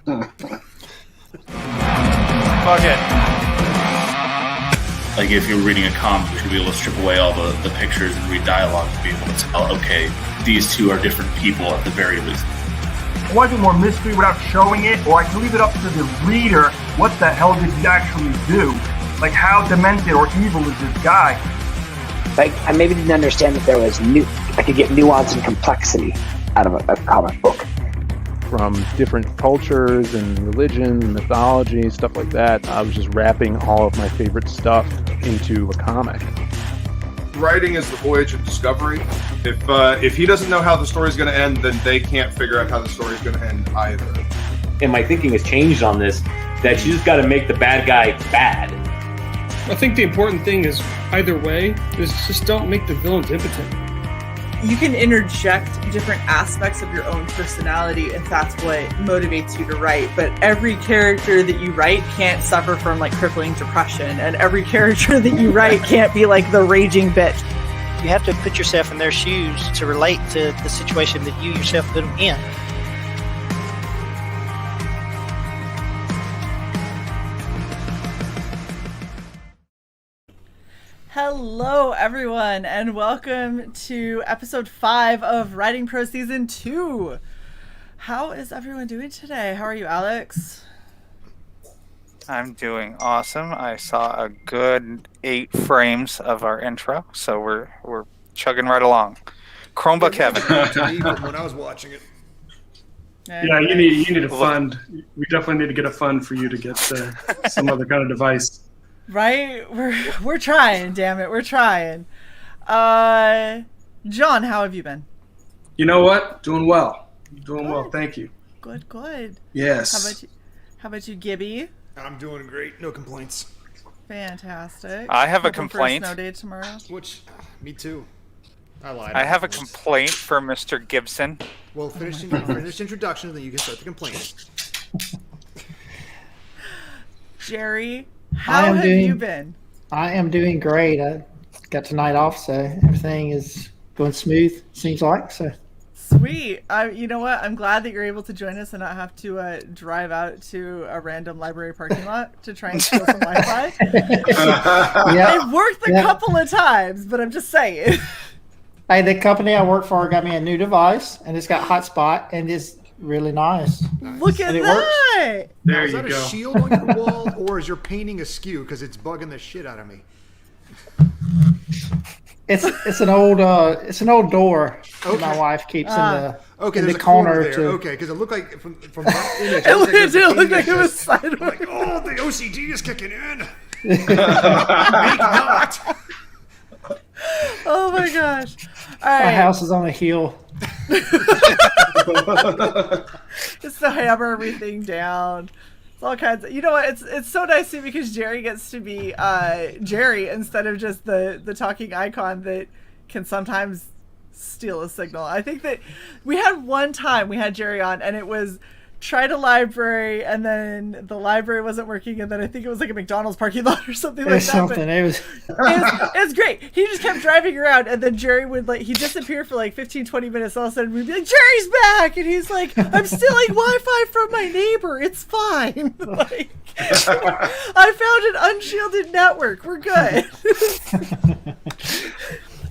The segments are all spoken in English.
Fuck it. Like if you're reading a comic, you should be able to strip away all the pictures and read dialogue to be able to tell, okay, these two are different people at the very least. I want to do more mystery without showing it, or I can leave it up to the reader. What the hell did he actually do? Like, how demented or evil is this guy? Like, I maybe didn't understand that there was I could get nuance and complexity out of a comic book. From different cultures and religions and mythology, stuff like that. I was just wrapping all of my favorite stuff into a comic. Writing is the voyage of discovery. If he doesn't know how the story's going to end, then they can't figure out how the story's going to end either. And my thinking has changed on this, that you just got to make the bad guy bad. I think the important thing is, either way, is just don't make the villains impotent. You can interject different aspects of your own personality if that's what motivates you to write, but every character that you write can't suffer from like crippling depression, and every character that you write can't be like the raging bitch. You have to put yourself in their shoes to relate to the situation that you yourself put them in. Hello, everyone, and welcome to episode 5 of Writing Prose Season 2. How is everyone doing today? How are you, Alex? I'm doing awesome. I saw a good 8 frames of our intro, so we're chugging right along. Chromebook heaven. When I was watching it. Yeah, you need a fund. We definitely need to get a fund for you to get some other kind of device. Right? We're trying, damn it. We're trying. John, how have you been? You know what? Doing well. Well, thank you. Good. Yes. How about you, Gibby? I'm doing great. No complaints. Fantastic. I have a Hoping complaint. For a snow day tomorrow. Me too. I lied. I have a complaint for Mr. Gibson. Well, finish introduction, then you can start the complaint. Jerry, how have you been? I am doing great. I got tonight off, so everything is going smooth, seems like. So sweet. You know what? I'm glad that you're able to join us and not have to drive out to a random library parking lot to try and steal some Wi-Fi. It worked a couple of times, but I'm just saying. Hey, the company I work for got me a new device, and it's got hotspot, and it's really nice. Look at that! There you go. Is that a shield on your wall, or is your painting askew because it's bugging the shit out of me? It's an old door that my wife keeps in the corner there. to. Okay, because it looked like from that image, it did look like it was sideways. Like, oh, the OCD is kicking in. Make not. Oh my gosh! All right. My house is on a hill. Just to hammer everything down. It's all kinds of, you know what? It's so nice too because Jerry gets to be Jerry instead of just the talking icon that can sometimes steal a signal. I think that we had Jerry on and it was tried a library and then the library wasn't working and then I think it was like a McDonald's parking lot or something like that. It's great. He just kept driving around and then Jerry would he disappear for like 15-20 minutes. All of a sudden we'd be like, Jerry's back, and he's like, I'm stealing Wi-Fi from my neighbor, it's fine. I found an unshielded network, we're good.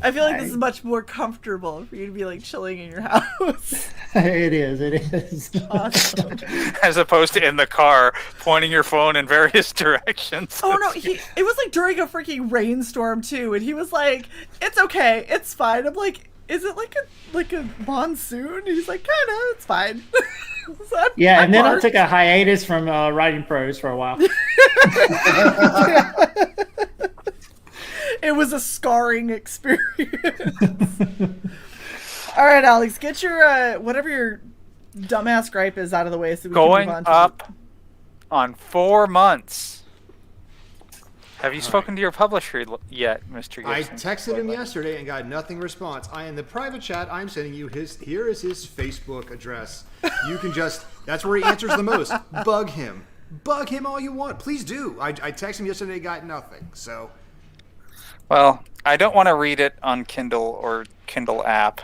I feel like this is much more comfortable for you to be like chilling in your house. It is. Awesome. As opposed to in the car, pointing your phone in various directions. Oh no, it was like during a freaking rainstorm too, and he was like, it's okay, it's fine. I'm like, is it like a monsoon? He's like, kinda, it's fine. So and then I took a hiatus from writing prose for a while. It was a scarring experience. All right, Alex, get your whatever your dumbass gripe is out of the way so we can move on to up on 4 months. Have you spoken to your publisher yet, Mr. Gibson? I texted him yesterday and got nothing response. In the private chat, I'm sending you here is his Facebook address. You can that's where he answers the most. Bug him all you want. Please do. I texted him yesterday, got nothing. So. Well, I don't want to read it on Kindle or Kindle app.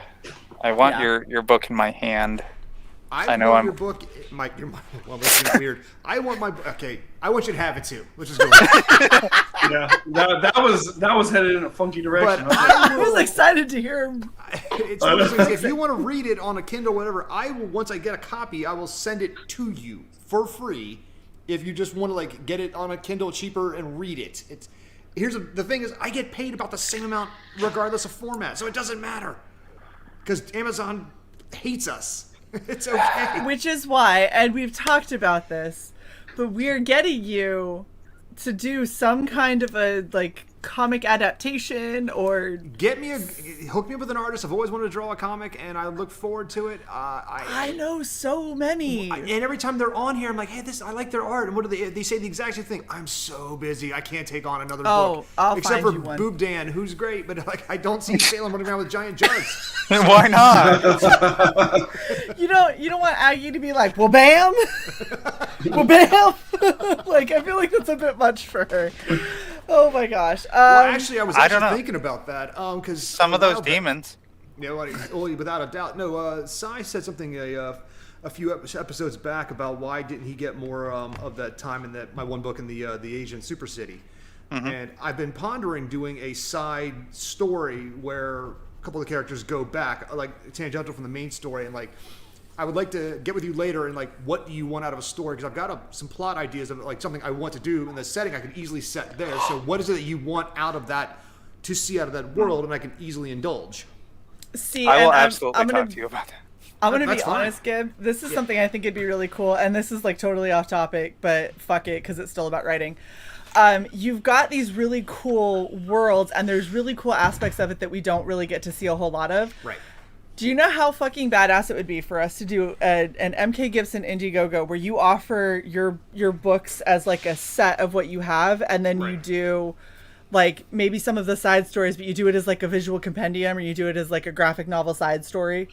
I want your book in my hand. I know your book, Mike. Well, this is weird. I want my okay. I want you to have it too. Let's just go. Yeah, that was headed in a funky direction. But I was excited to hear him. It's one of those things, if you want to read it on a Kindle, whatever, I will. Once I get a copy, I will send it to you for free. If you just want to like get it on a Kindle cheaper and read it, the thing is, I get paid about the same amount regardless of format, so it doesn't matter because Amazon hates us. It's okay. Which is why, and we've talked about this, but we're getting you to do some kind of a like comic adaptation or hook me up with an artist. I've always wanted to draw a comic, and I look forward to it. I know so many, and every time they're on here, I'm like, hey, I like their art. And what do they say the exact same thing? I'm so busy, I can't take on another book. Except for Boob Dan, who's great, but like I don't see Salem running around with giant jugs. Why not? You don't want Aggie to be like, well, bam, well, bam. Like I feel like that's a bit much for her. Oh my gosh. Well, actually, I was thinking about that because some of those demons. Without a doubt. No, Sai said something a few episodes back about why didn't he get more of that time in my one book in the Asian Super City. Mm-hmm. And I've been pondering doing a side story where a couple of the characters go back, like tangential from the main story, and like I would like to get with you later and like what do you want out of a story, because I've got some plot ideas of like something I want to do in the setting I can easily set there. So what is it that you want out of that to see out of that world, and I can easily indulge? See, I will absolutely talk to you about that. I'm going to be honest, Gib. This is something I think it'd be really cool, and this is like totally off topic, but fuck it, because it's still about writing. You've got these really cool worlds, and there's really cool aspects of it that we don't really get to see a whole lot of. Right. Do you know how fucking badass it would be for us to do an MK Gibson Indiegogo where you offer your books as like a set of what you have, and then you do like maybe some of the side stories, but you do it as like a visual compendium, or you do it as like a graphic novel side story.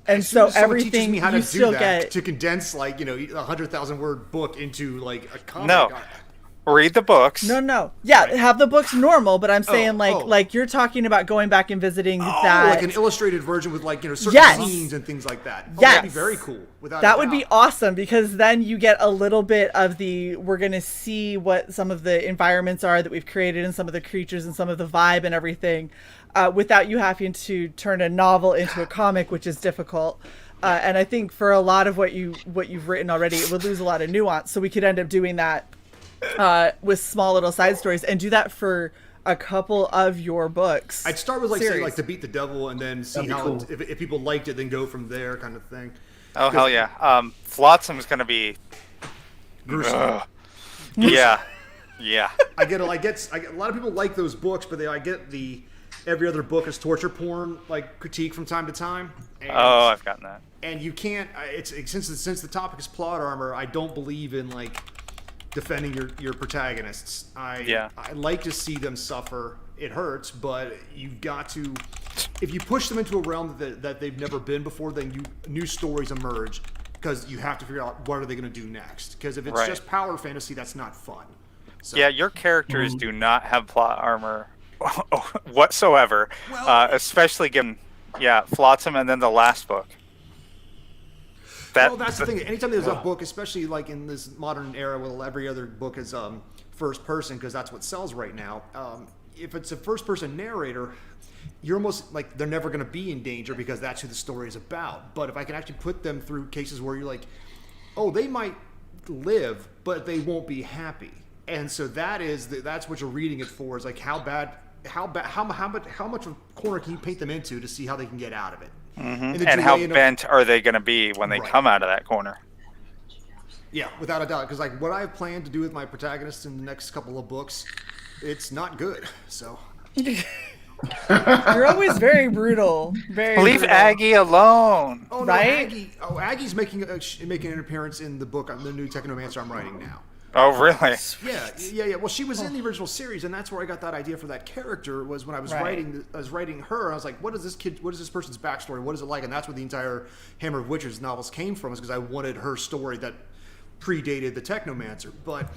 And so everything teaches me how you to still do that, get to condense like 100,000 word book into like a comic. No. Read the books. No. Yeah, have the books normal, but I'm saying like you're talking about going back and visiting that. Like an illustrated version with like, certain scenes and things like that. Yes. That'd be very cool. That would be awesome, because then you get a little bit of we're going to see what some of the environments are that we've created and some of the creatures and some of the vibe and everything, without you having to turn a novel into a comic, which is difficult. And I think for a lot of what you've written already, it would lose a lot of nuance. So we could end up doing that with small little side stories, and do that for a couple of your books. I'd start with say like To Beat the Devil, and then see how if people liked it, then go from there, kind of thing. Oh hell yeah! Flotsam is gonna be gruesome. Yeah. I get a lot of people like those books, but I get the every other book is torture porn like critique from time to time. And, I've gotten that. And you can't. Since the topic is plot armor, I don't believe in like defending your protagonists. I like to see them suffer. It hurts, but you've got to. If you push them into a realm that they've never been before, then new stories emerge, because you have to figure out what are they going to do next. Because if it's just power fantasy, that's not fun. So, yeah, your characters do not have plot armor whatsoever, especially given Flotsam and then the last book. That's the thing. Anytime there's a book, especially like in this modern era, where every other book is first person, because that's what sells right now. If it's a first person narrator, you're almost like they're never going to be in danger, because that's who the story is about. But if I can actually put them through cases where you're like, oh, they might live, but they won't be happy, and so that's what you're reading it for, is like how much of a corner can you paint them into to see how they can get out of it. Mm-hmm. And how bent are they going to be when they come out of that corner? Yeah, without a doubt. Because like what I have planned to do with my protagonists in the next couple of books, it's not good. So you're always very brutal. Leave Aggie alone. Oh, no, right? Aggie's making an appearance in the book, the new Technomancer I'm writing now. Oh, really? Yeah. Well, she was in the original series, and that's where I got that idea for that character. Was when I was writing her, and I was like, what is this person's backstory? What is it like? And that's where the entire Hammer of Witches novels came from, is because I wanted her story that predated the Technomancer. But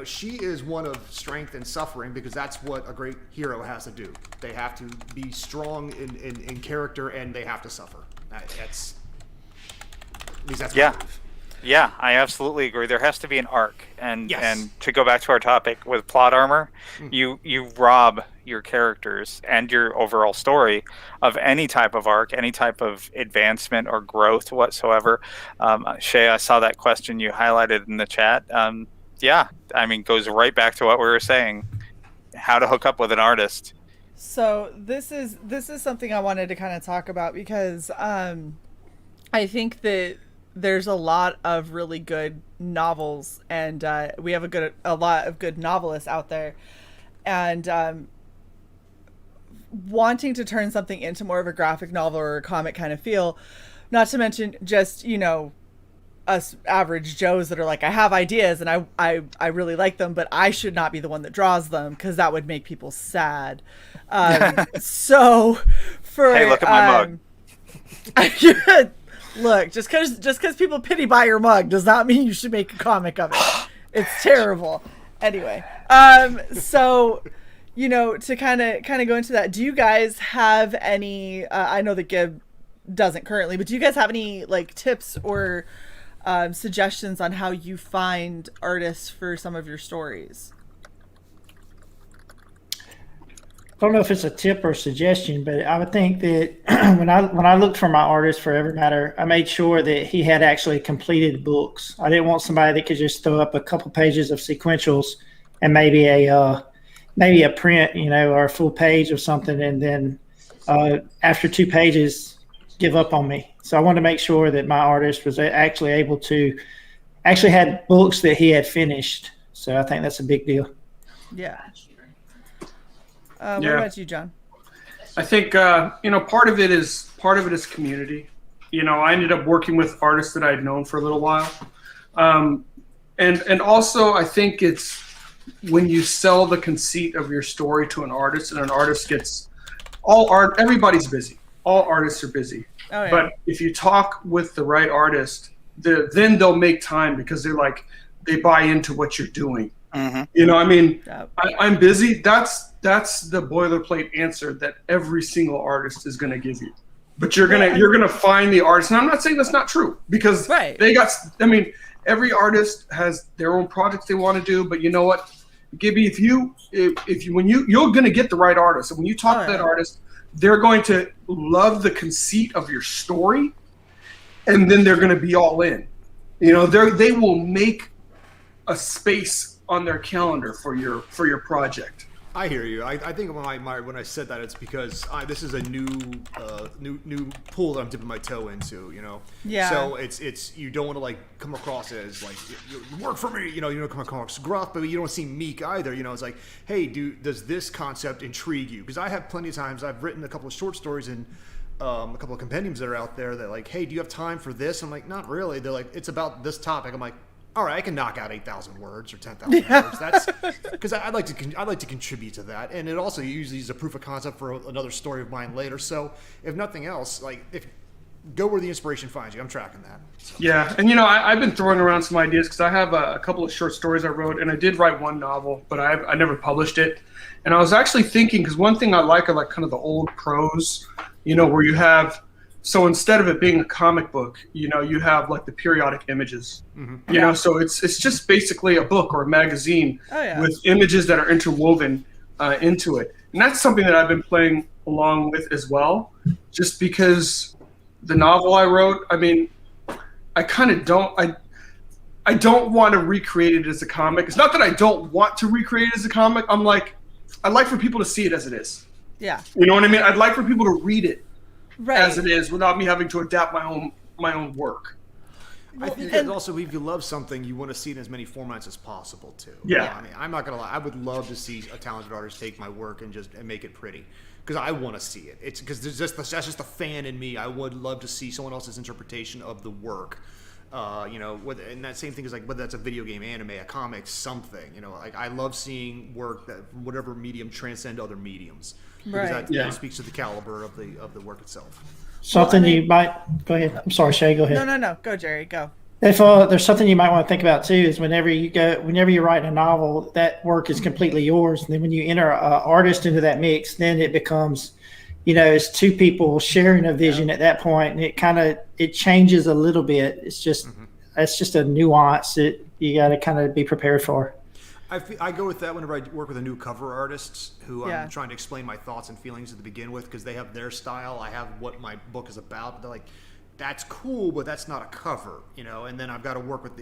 she is one of strength and suffering, because that's what a great hero has to do. They have to be strong in character, and they have to suffer. At least that's Yeah. my belief. Yeah, I absolutely agree. There has to be an arc, and Yes. and to go back to our topic with plot armor, you rob your characters and your overall story of any type of arc, any type of advancement or growth whatsoever. Shay, I saw that question you highlighted in the chat. Yeah, I mean, goes right back to what we were saying: how to hook up with an artist. So this is something I wanted to kind of talk about because I think that there's a lot of really good novels, and we have a lot of good novelists out there, and wanting to turn something into more of a graphic novel or a comic kind of feel, not to mention just, you know, us average Joes that are like, I have ideas and I really like them, but I should not be the one that draws them because that would make people sad. So for Hey, look at my mug. Look, just because people pity buy your mug does not mean you should make a comic of it. It's terrible. Anyway, so, you know, to kind of go into that, do you guys have any? I know that Gib doesn't currently, but do you guys have any like tips or suggestions on how you find artists for some of your stories? I don't know if it's a tip or suggestion, but I would think that when I looked for my artist for Every Matter, I made sure that he had actually completed books. I didn't want somebody that could just throw up a couple pages of sequentials and maybe a print, you know, or a full page of something, and then after 2 pages, give up on me. So I wanted to make sure that my artist was actually able to had books that he had finished. So I think that's a big deal. Yeah. What about you, John? I think you know, part of it is community. You know, I ended up working with artists that I'd known for a little while, and also I think it's when you sell the conceit of your story to an artist, and an artist gets everybody's busy. All artists are busy. Oh, yeah. But if you talk with the right artist, then they'll make time because they buy into what you're doing. Mm-hmm. You know, I mean, I'm busy. That's the boilerplate answer that every single artist is going to give you. But you're gonna find the artist, and I'm not saying that's not true because they got. I mean, every artist has their own projects they want to do. But you know what, Gibby, you're gonna get the right artist, and when you talk to that artist, they're going to love the conceit of your story, and then they're going to be all in. You know, they will make a space on their calendar for your project. I hear you. I think when I said that, it's because this is a new pool that I'm dipping my toe into. You know. Yeah. So it's you don't want to like come across as like you work for me. You know, you don't come across gruff, but you don't seem meek either. You know, it's like, hey, does this concept intrigue you? Because I have plenty of times I've written a couple of short stories and a couple of compendiums that are out there that like, hey, do you have time for this? I'm like, not really. They're like, it's about this topic. I'm like, all right, I can knock out 8,000 words or 10,000 words. That's because I'd like to contribute to that, and it also usually is a proof of concept for another story of mine later. So if nothing else, like go where the inspiration finds you. I'm tracking that. So. Yeah, and you know, I've been throwing around some ideas because I have a couple of short stories I wrote, and I did write one novel, but I never published it. And I was actually thinking, because one thing I like kind of the old prose, you know, where you have. So instead of it being a comic book, you know, you have like the periodic images, you know, so it's just basically a book or a magazine with images that are interwoven into it. And that's something that I've been playing along with as well, just because the novel I wrote, I mean, I kind of I don't want to recreate it as a comic. It's not that I don't want to recreate it as a comic. I'm like, I'd like for people to see it as it is. Yeah. You know what I mean? I'd like for people to read it. Right. As it is, without me having to adapt my own work. I think that also, if you love something, you want to see it in as many formats as possible too. Yeah. I mean, I'm not gonna lie. I would love to see a talented artist take my work and make it pretty, because I want to see it. It's because that's just a fan in me. I would love to see someone else's interpretation of the work. You know, and that same thing is like whether that's a video game, anime, a comic, something. You know, like I love seeing work that from whatever medium transcend other mediums. Because that speaks to the caliber of the work itself. Something you might go ahead. I'm sorry, Shay. Go ahead. No. Go, Jerry. Go. If there's something you might want to think about too, is whenever you write a novel, that work is completely yours. And then when you enter an artist into that mix, then it becomes it's two people sharing a vision at that point, and it changes a little bit. It's just that's just a nuance that you got to kind of be prepared for. I go with that whenever I work with a new cover artist who I'm trying to explain my thoughts and feelings to begin with, because they have their style. I have what my book is about. But they're like, that's cool, but that's not a cover, and then I've got to work with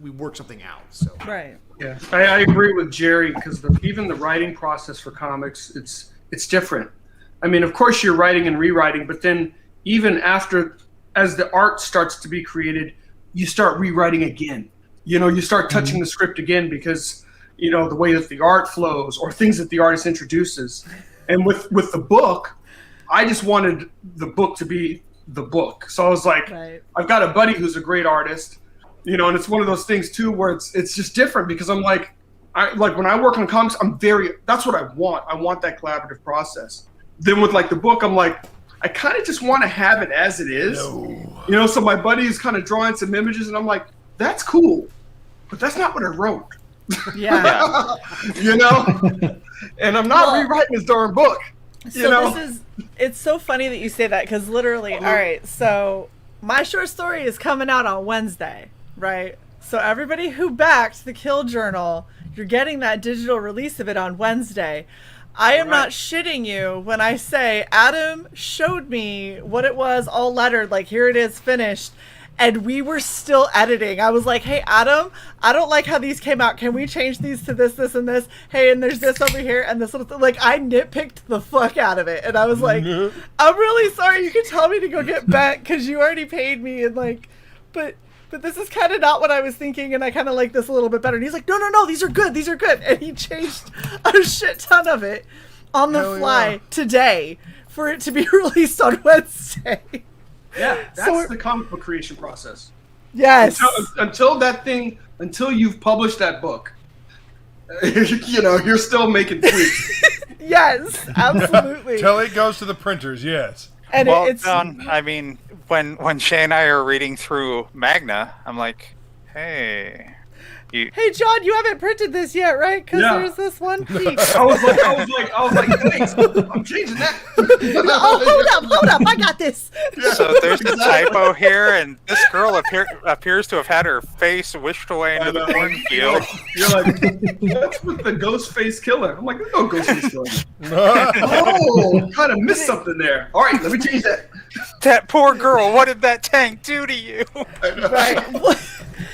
we work something out. So right. Yeah, I agree with Jerry, because even the writing process for comics, it's different. I mean, of course you're writing and rewriting, but then even as the art starts to be created, you start rewriting again. You start touching the script again because, the way that the art flows or things that the artist introduces. And with the book, I just wanted the book to be the book. So I was like, I've got a buddy who's a great artist, and it's one of those things too where it's just different, because I'm like, when I work on comics, that's what I want. I want that collaborative process. Then with the book, I'm like, I kind of just want to have it as it is. No. So my buddy is kind of drawing some images and I'm like, that's cool, but that's not what I wrote. Yeah. And I'm not rewriting this darn book. It's so funny that you say that, because literally, all right, so my short story is coming out on Wednesday, right? So everybody who backed the Kill Journal, you're getting that digital release of it on Wednesday. I am not shitting you when I say Adam showed me what it was all lettered, like here it is finished, and we were still editing. I was like, hey Adam, I don't like how these came out. Can we change these to this, this, and this? Hey, and there's this over here and this little thing. Like, I nitpicked the fuck out of it, and I was like, I'm really sorry. You can tell me to go get back because you already paid me, and but this is kind of not what I was thinking, and I kind of like this a little bit better. And he's like, no, these are good. And he changed a shit ton of it on the fly today for it to be released on Wednesday. Yeah, that's the comic book creation process. Yes. Until you've published that book, you're still making tweaks. Yes, absolutely. Till it goes to the printers, yes. And it's done. I mean, when Shay and I are reading through Magna, I'm like, hey, hey John, you haven't printed this yet, right? Because there's this one piece. I was like, thanks. I'm changing that. Hold up, I got this. So there's a typo here, and this girl appears to have had her face wished away into the cornfield. You're like, that's with the ghost face killer. I'm like, there's no ghost face killer. Oh, kind of missed something there. All right, let me change that. That poor girl. What did that tank do to you? Right.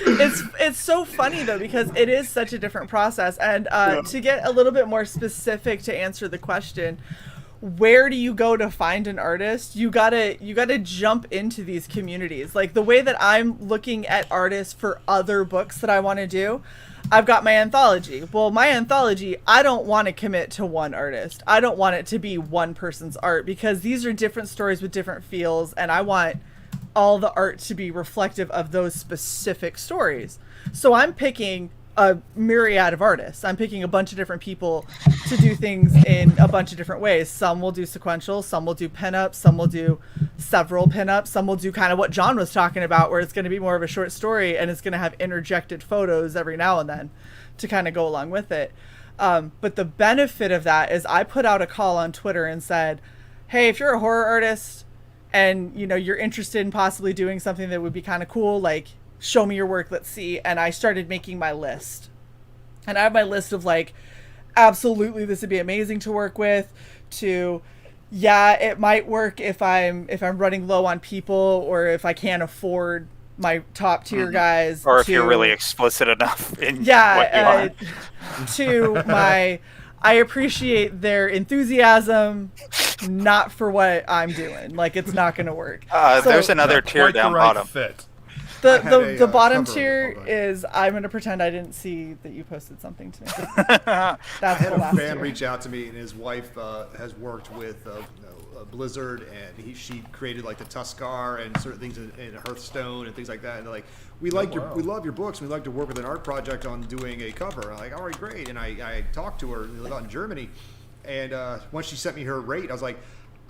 It's so funny though, because it is such a different process, and to get a little bit more specific to answer the question, where do you go to find an artist? You gotta jump into these communities. Like the way that I'm looking at artists for other books that I want to do, I've got my anthology. Well, my anthology, I don't want to commit to one artist. I don't want it to be one person's art, because these are different stories with different feels, and I want all the art to be reflective of those specific stories. So I'm picking a myriad of artists. I'm picking a bunch of different people to do things in a bunch of different ways. Some will do sequential, some will do pinups, some will do several pinups, some will do kind of what John was talking about, where it's going to be more of a short story and it's going to have interjected photos every now and then to kind of go along with it. But the benefit of that is I put out a call on Twitter and said, hey, if you're a horror artist and you're interested in possibly doing something that would be kind of cool, like show me your work, let's see. And I started making my list, and I have my list of like, absolutely this would be amazing to work with, to it might work if I'm running low on people, or if I can't afford my top tier guys, or if you're really explicit enough in what you want. To my I appreciate their enthusiasm, not for what I'm doing. Like, it's not going to work. There's another tier down bottom. Fit. The bottom tier is, I'm going to pretend I didn't see that you posted something to me. I had a fan reach out to me, and his wife has worked with Blizzard, and she created like the Tuskar and certain things in Hearthstone and things like that. And they're like, we love your books. We'd like to work with an art project on doing a cover. I'm like, all right, great. And I talked to her. We live out in Germany, and once she sent me her rate, I was like,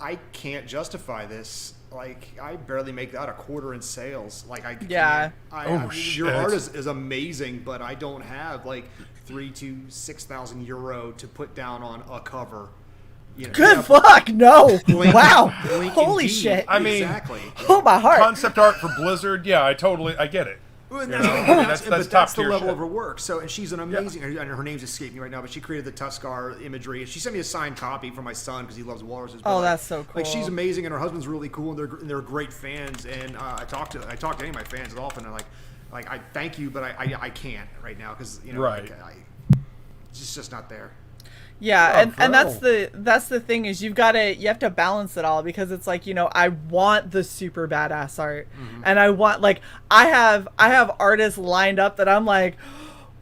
I can't justify this. Like, I barely make that a quarter in sales. Like, I can't. Your art is amazing, but I don't have like 3,000 to 6,000 euro to put down on a cover You know, Good yeah, fuck, no. Blink- Wow. Blink Holy indeed. shit. I mean, Exactly. Oh, my heart. concept art for Blizzard. Yeah, I get it. Well, and You that's, know, and I mean, that's that's the top-tier level shit. of her work. So, and she's an amazing. And her name's escaping me right now, but she created the Tuskar imagery. She sent me a signed copy for my son because he loves walruses. But Oh, like- that's so cool. Like she's amazing, and her husband's really cool, and they're great fans. And I talk to any of my fans often. And like I thank you, but I can't right now because Right. it's just not there. Yeah, and that's the thing is you have to balance it all because it's like, I want the super badass art and I want I have artists lined up that I'm like,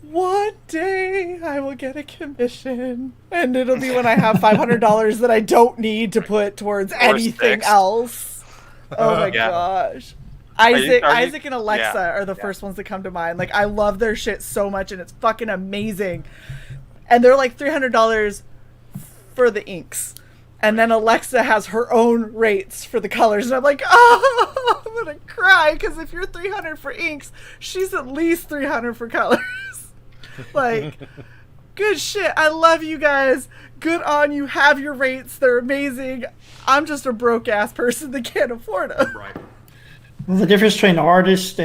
one day I will get a commission and it'll be when I have $500 that I don't need to put towards anything else. Oh my gosh. Isaac and Alexa are the first ones that come to mind. Like, I love their shit so much and it's fucking amazing. And they're like $300 for the inks. And then Alexa has her own rates for the colors. And I'm like, oh, I'm going to cry. Because if you're $300 for inks, she's at least $300 for colors. Like, good shit. I love you guys. Good on you. Have your rates. They're amazing. I'm just a broke ass person that can't afford them. Right. Well, the difference between an artist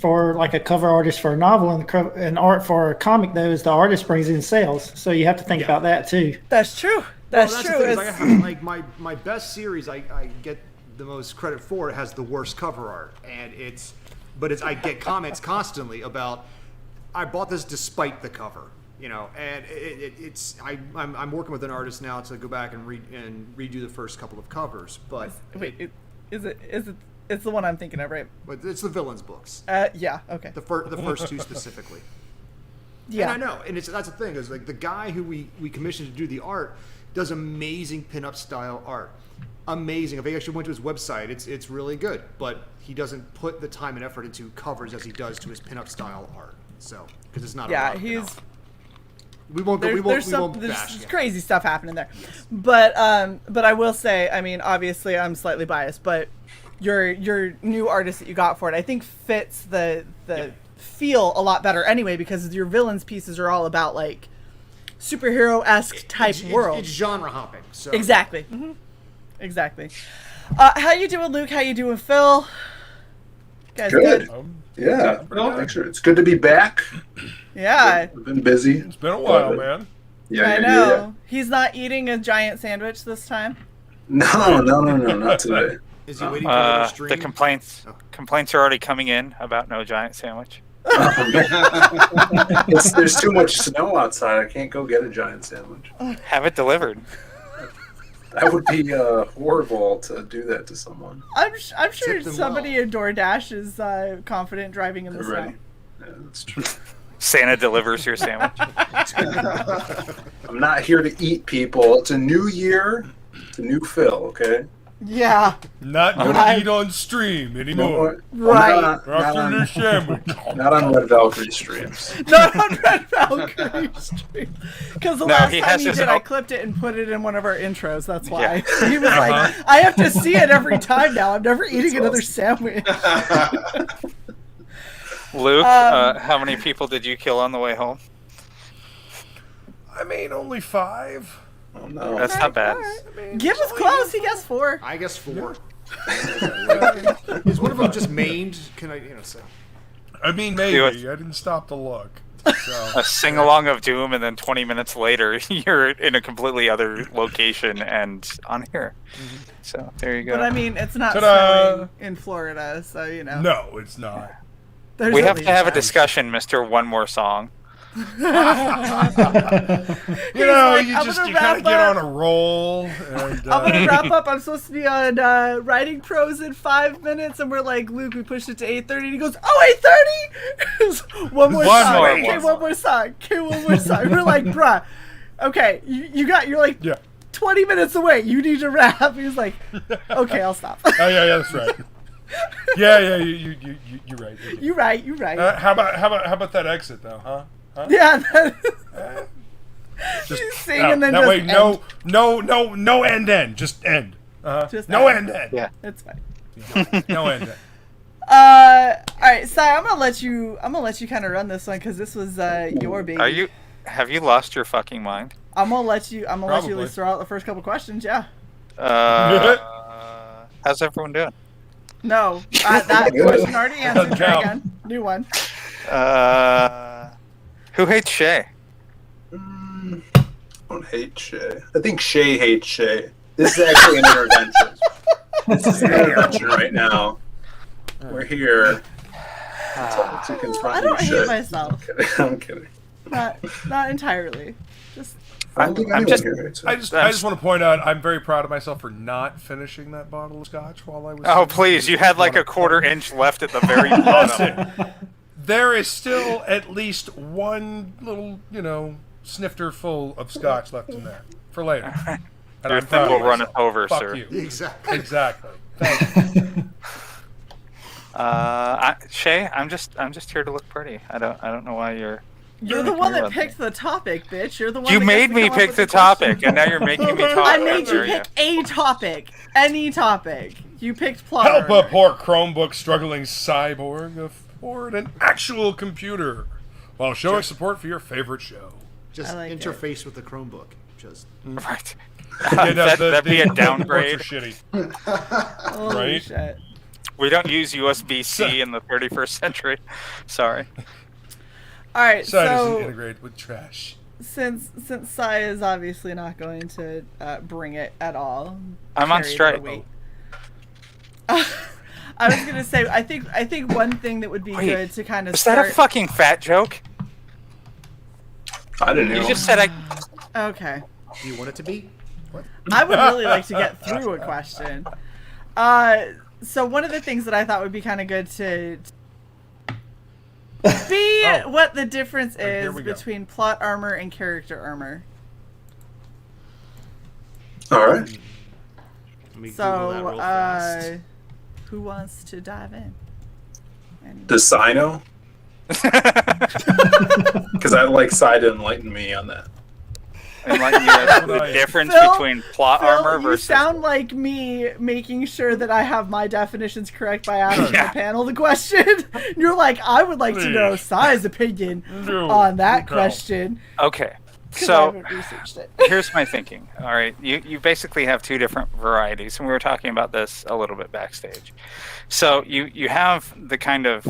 for like a cover artist for a novel and art for a comic, though, is the artist brings in sales. So you have to think about that too. That's true. That's true. The thing, is I have, like my best series, I get the most credit for. It has the worst cover art, and I get comments constantly about I bought this despite the cover. And I'm working with an artist now to go back and redo the first couple of covers. But wait, is it? It's the one I'm thinking of, right? But it's the villains books. Yeah. Okay. The first two specifically. Yeah. And I know, and that's the thing is like the guy who we commissioned to do the art does amazing pinup style art. Amazing. If I actually went to his website, it's really good. But he doesn't put the time and effort into covers as he does to his pinup style art. So because it's not. Yeah, a he's. We won't bash There's crazy stuff happening there, but I will say, I mean, obviously I'm slightly biased, but your new artist that you got for it, I think fits the feel a lot better anyway because your villains pieces are all about like superhero-esque type world. It's genre hopping. So exactly. Mm-hmm. Exactly. How you doing, Luke? How you doing, Phil? Guys, good. Yeah. Well, actually, it's good to be back. Yeah. I've been busy. It's been a while, man. Yeah, I know. Yeah. He's not eating a giant sandwich this time. No, not today. Is he waiting for the stream? The complaints are already coming in about no giant sandwich. There's too much snow outside. I can't go get a giant sandwich. Have it delivered. That would be horrible to do that to someone. I'm sure somebody at DoorDash is confident driving in the snow. Ready. Yeah, that's true. Santa delivers your sandwich. I'm not here to eat, people. It's a new year. It's a new Phil, okay? Yeah. Not gonna eat on stream anymore. Right. After the sandwich. Not on Red Valkyrie streams. Not on Red Valkyrie stream. Because the last time he did, I clipped it and put it in one of our intros. That's why. Yeah. He was like, I have to see it every time now. I'm never eating another sandwich. Luke, how many people did you kill on the way home? I mean, only 5. Oh, no. That's not bad. Gib was close. He guessed 4. I guess 4. Is one of them just maimed? Can I, say? I mean, maybe. I didn't stop to look. So. A sing-along of Doom, and then 20 minutes later, you're in a completely other location and on here. Mm-hmm. So, there you go. But, I mean, it's not snowing in Florida, so, No, it's not. We have to have a discussion, Mr. One More Song. You kind of get on a roll. And, I'm gonna wrap up. I'm supposed to be on Writing Prose in 5 minutes, and we're like, Luke, we pushed it to 8:30, and he goes, oh, 8:30? One more song. Okay, one more song. We're like, bruh, okay, you're like 20 minutes away. You need to wrap. He's like, okay, I'll stop. Oh yeah, that's right. Yeah, you're right. You're right. How about that exit though, huh? Yeah. Just sing and then that just way, end. no end. Just end. Just no end. end. Yeah, it's fine. No end. All right, Sai, I'm gonna let you kind of run this one because this was your baby. Have you lost your fucking mind? I'm gonna let you at Probably. least throw out the first couple questions. Yeah. How's everyone doing? No, that question already answered. Try again. New one. Who hates Shay? I don't hate Shay. I think Shay hates Shay. This is actually an intervention. This is an intervention right now. We're here to confront I don't you, hate Shay. myself. I'm kidding. Not entirely. Just. I just want to point out I'm very proud of myself for not finishing that bottle of scotch while I was. Oh please! You had like a quarter-inch left at the very bottom. There is still at least one little, snifter full of scotch left in there for later. And Your thing will run it over, Fuck sir. You. Exactly. Exactly. Thank you. Shay, I'm just here to look pretty. I don't know why you're. You're the one that picked the topic, bitch. You're the one. You that made gets to me come up pick with the question. topic, and now you're making me talk. I made you There pick a topic, any topic. You picked plot. Help armor. a poor Chromebook struggling cyborg afford an actual computer while showing support for your favorite show. Just interface with the Chromebook. Just right. That'd be a downgrade. Shitty. Holy Right? shit. We don't use USB-C in the 31st century. Sorry. All right, Side so doesn't integrate with trash. since Sai is obviously not going to bring it at all, I'm on carry the strike. weight. I was gonna say I think one thing that would be Wait, good to kind of Is start. that a fucking fat joke? I didn't know. You just said I. Okay. Do you want it to be? What? I would really like to get through a question. So one of the things that I thought would be kind of good to be what the difference Here is we go. between plot armor and character armor. All right. Let me Google that real fast. Who wants to dive in? Does Sai know? Because I'd like Sai to enlighten me on that. Enlighten you as to the difference Phil- between plot Phil, armor you versus. sound like me making sure that I have my definitions correct by asking Yeah. the panel the question. You're like, I would like to know Sai's opinion on that question. Okay. 'Cause I So haven't researched it. here's my thinking. All right, you basically have two different varieties, and we were talking about this a little bit backstage. So you have the kind of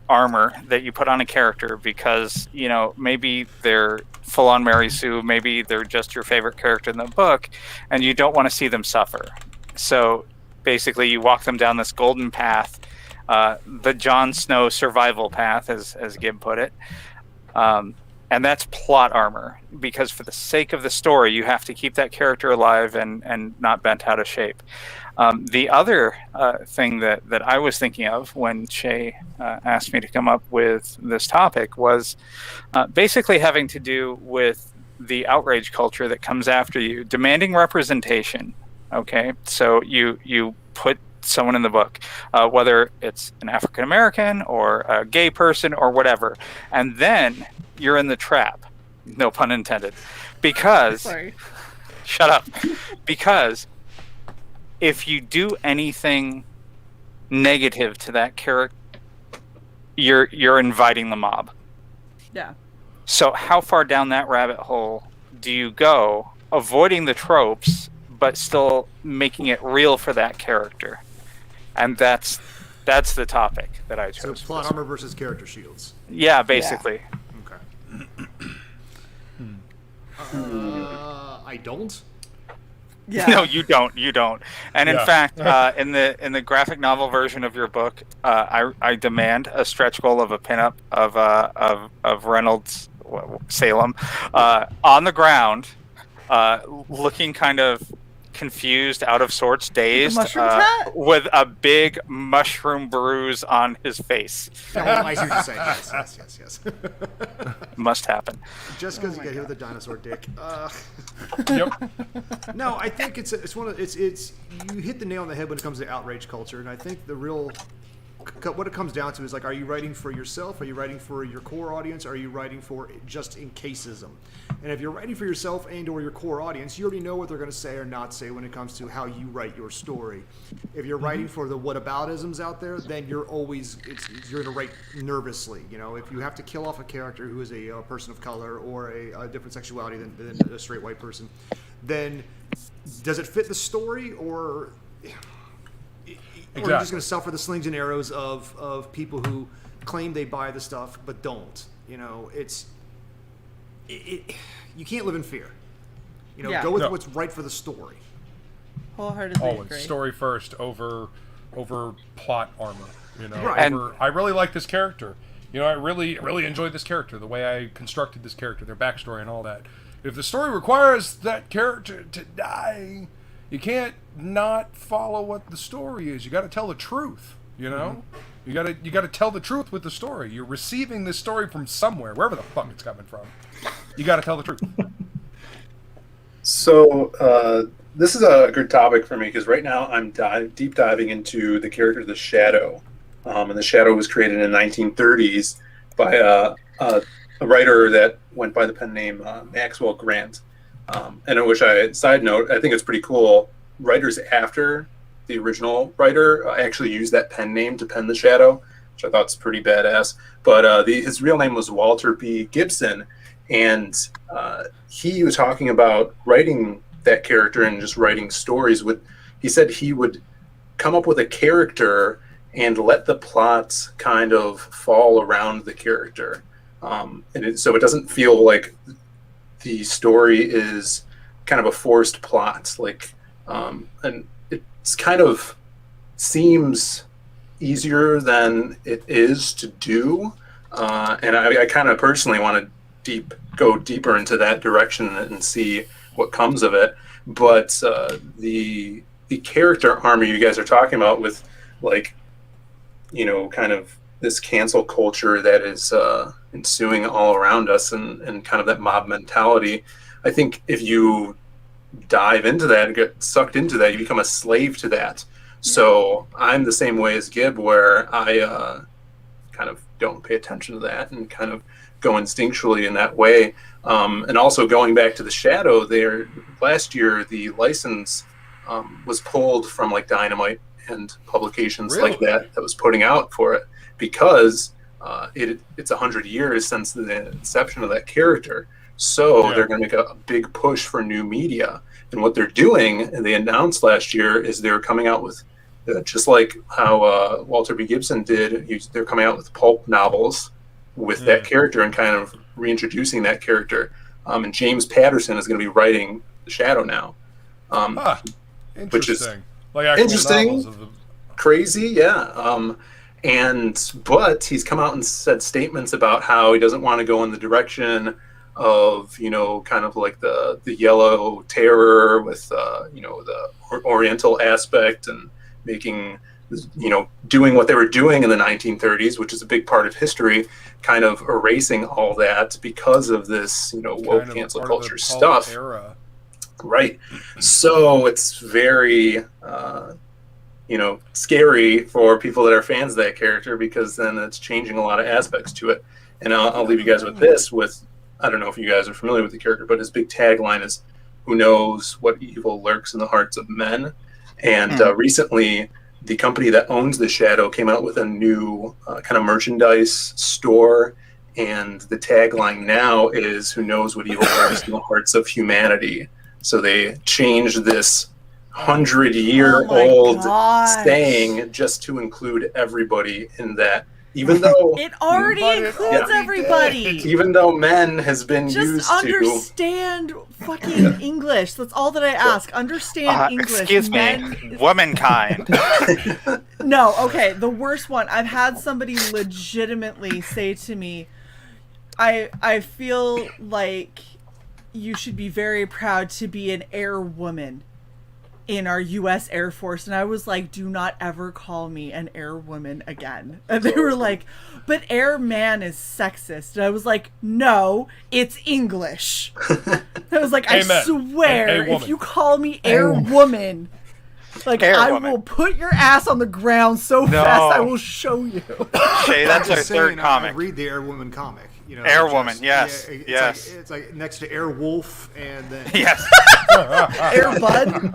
armor that you put on a character because maybe they're full on Mary Sue, maybe they're just your favorite character in the book, and you don't want to see them suffer. So basically, you walk them down this golden path, the Jon Snow survival path, as Gib put it. And that's plot armor, because for the sake of the story, you have to keep that character alive and not bent out of shape. The other thing that I was thinking of when Shay asked me to come up with this topic was basically having to do with the outrage culture that comes after you, demanding representation. Okay, so you put someone in the book, whether it's an African American or a gay person or whatever, and then you're in the trap, no pun intended, because Sorry. Shut up. Because if you do anything negative to that character, you're inviting the mob. Yeah. So how far down that rabbit hole do you go, avoiding the tropes but still making it real for that character? And that's the topic that I chose. So plot armor versus character shields. Yeah, basically. I don't. Yeah. No, you don't. And in Yeah. fact, in the graphic novel version of your book, I demand a stretch goal of a pinup of Reynolds Salem on the ground, looking kind of confused, out of sorts, dazed, mushroom cat? with a big mushroom bruise on his face. Oh, I see what you're saying. Yes. Must happen. Just because you get hit with a dinosaur dick. Yep. No, I think it's one of you hit the nail on the head when it comes to outrage culture, and I think the real what it comes down to is like, are you writing for yourself? Are you writing for your core audience? Are you writing for just in caseism? And if you're writing for yourself and or your core audience, you already know what they're going to say or not say when it comes to how you write your story. If you're writing for the whataboutisms out there, then you're going to write nervously. You know, if you have to kill off a character who is a person of color or a different sexuality than a straight white person, then does it fit the story, or you're just going to suffer the slings and arrows of people who claim they buy the stuff but don't? You know, you can't live in fear. You know, go with what's right for the story. Wholeheartedly Always agree. story first over plot armor. You know, Right. I really like this character. You know, I really enjoyed this character, the way I constructed this character, their backstory and all that. If the story requires that character to die, you can't not follow what the story is. You got to tell the truth. You know, you got to tell the truth with the story. You're receiving this story from somewhere, wherever the fuck it's coming from. You got to tell the truth. So this is a good topic for me because right now I'm deep diving into the character The Shadow, and The Shadow was created in the 1930s by a writer that went by the pen name Maxwell Grant. And side note, I think it's pretty cool. Writers after the original writer actually used that pen name to pen The Shadow, which I thought was pretty badass. But his real name was Walter B. Gibson, and he was talking about writing that character and just writing stories. He said he would come up with a character and let the plots kind of fall around the character. So it doesn't feel like the story is kind of a forced plot. And it's kind of seems easier than it is to do. And I kind of personally want to go deeper into that direction and see what comes of it. But the character armor you guys are talking about with, kind of this cancel culture that is ensuing all around us and kind of that mob mentality, I think if you dive into that and get sucked into that, you become a slave to that. So I'm the same way as Gib, where I kind of don't pay attention to that and kind of go instinctually in that way. And also going back to The Shadow, last year the license was pulled from Dynamite and publications like that was putting out for it, because it's 100 years since the inception of that character. So they're going to make a big push for new media. And what they're doing, and they announced last year, is they're coming out with, just like how Walter B. Gibson did, they're coming out with pulp novels with that character and kind of reintroducing that character. And James Patterson is going to be writing The Shadow now. Which is interesting, crazy, yeah. But he's come out and said statements about how he doesn't want to go in the direction of, kind of like the yellow terror with, the Oriental aspect, and making, doing what they were doing in the 1930s, which is a big part of history, kind of erasing all that because of this, woke cancel culture stuff. Era. Right. So it's very, scary for people that are fans of that character, because then it's changing a lot of aspects to it. And I'll leave you guys with this. I don't know if you guys are familiar with the character, but his big tagline is, "Who knows what evil lurks in the hearts of men?" And recently, the company that owns The Shadow came out with a new kind of merchandise store. And the tagline now is, "Who knows what evil lurks in the hearts of humanity?" So they changed this 100-year-old saying just to include everybody in that. Even though it already includes everybody. Even though men has been just used understand fucking English. That's all that I ask. Understand English. Excuse me, womankind. No, okay. The worst one. I've had somebody legitimately say to me, I feel like you should be very proud to be an air woman in our U.S. Air Force. And I was like, do not ever call me an air woman again. And they were like, but airman is sexist. And I was like, no, it's English. I was like, I Amen. swear, Air if you call me air woman, Like, Air I woman. will put your ass on the ground so fast I will show you. Shay, that's I'm our just third saying, comic. I read the Airwoman comic. You know, Airwoman, yes, it's yes. Like, it's like next to Airwolf and then Yes. Airbud.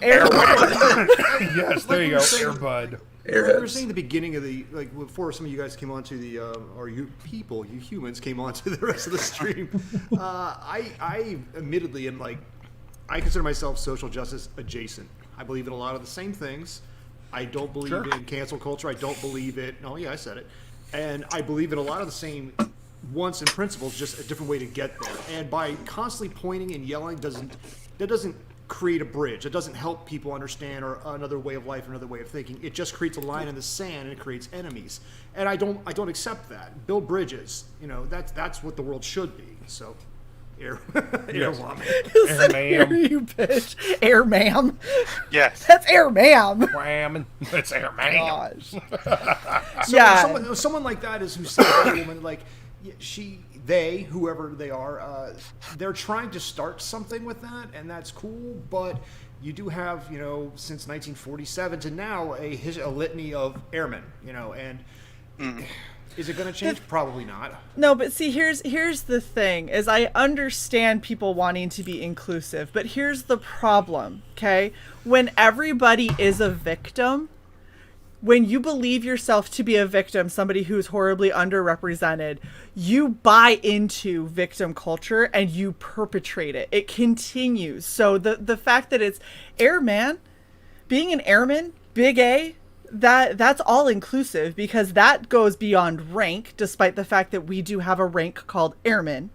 Airbud. Yes, there you go, Airbud. Like we were saying at the beginning of the, like, before some of you guys came onto the, or you humans came onto the rest of the stream, I admittedly am like, I consider myself social justice adjacent. I believe in a lot of the same things. I don't believe in cancel culture. I don't believe it. No, yeah, I said it. And I believe in a lot of the same wants and principles, just a different way to get there. And by constantly pointing and yelling doesn't create a bridge. It doesn't help people understand or another way of life, another way of thinking. It just creates a line in the sand and it creates enemies. And I don't accept that. Build bridges. You know, that's what the world should be. So, air woman. Listen here, you bitch. Air ma'am. Yes. That's air ma'am. Wham. That's air ma'am. Gosh. So someone like that is who says a woman, like, they, whoever they are, they're trying to start something with that, and that's cool, but you do have, you know, since 1947 to now, a litany of airmen, you know, and is it going to change? Probably not. No, but see, here's the thing, is I understand people wanting to be inclusive, but here's the problem, okay? When everybody is a victim, when you believe yourself to be a victim, somebody who's horribly underrepresented, you buy into victim culture and you perpetrate it. It continues. So the fact that it's airman, being an airman, big A, that's all inclusive, because that goes beyond rank, despite the fact that we do have a rank called airman.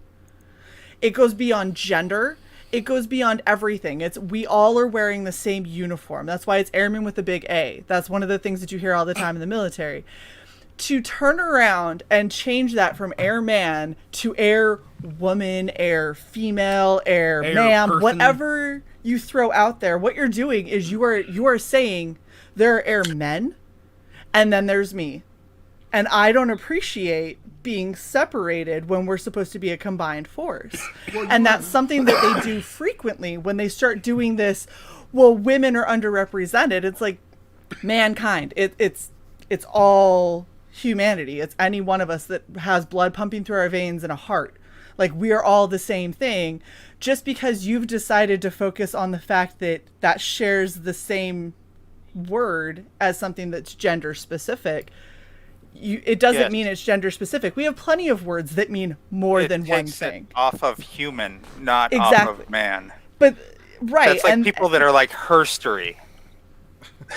It goes beyond gender. It goes beyond everything. We all are wearing the same uniform. That's why it's airman with a big A. That's one of the things that you hear all the time in the military. To turn around and change that from airman to air woman, air female, air ma'am, person. whatever you throw out there, what you're doing is you are saying there are airmen and then there's me. And I don't appreciate being separated when we're supposed to be a combined force. And that's something that they do frequently when they start doing this. Well, women are underrepresented. It's like mankind. It's all humanity. It's any one of us that has blood pumping through our veins and a heart. Like, we are all the same thing. Just because you've decided to focus on the fact that shares the same word as something that's gender specific, it doesn't mean it's gender specific. We have plenty of words that mean more than one thing. Off of human, not exactly. off of man. But right, that's like people that are like herstory.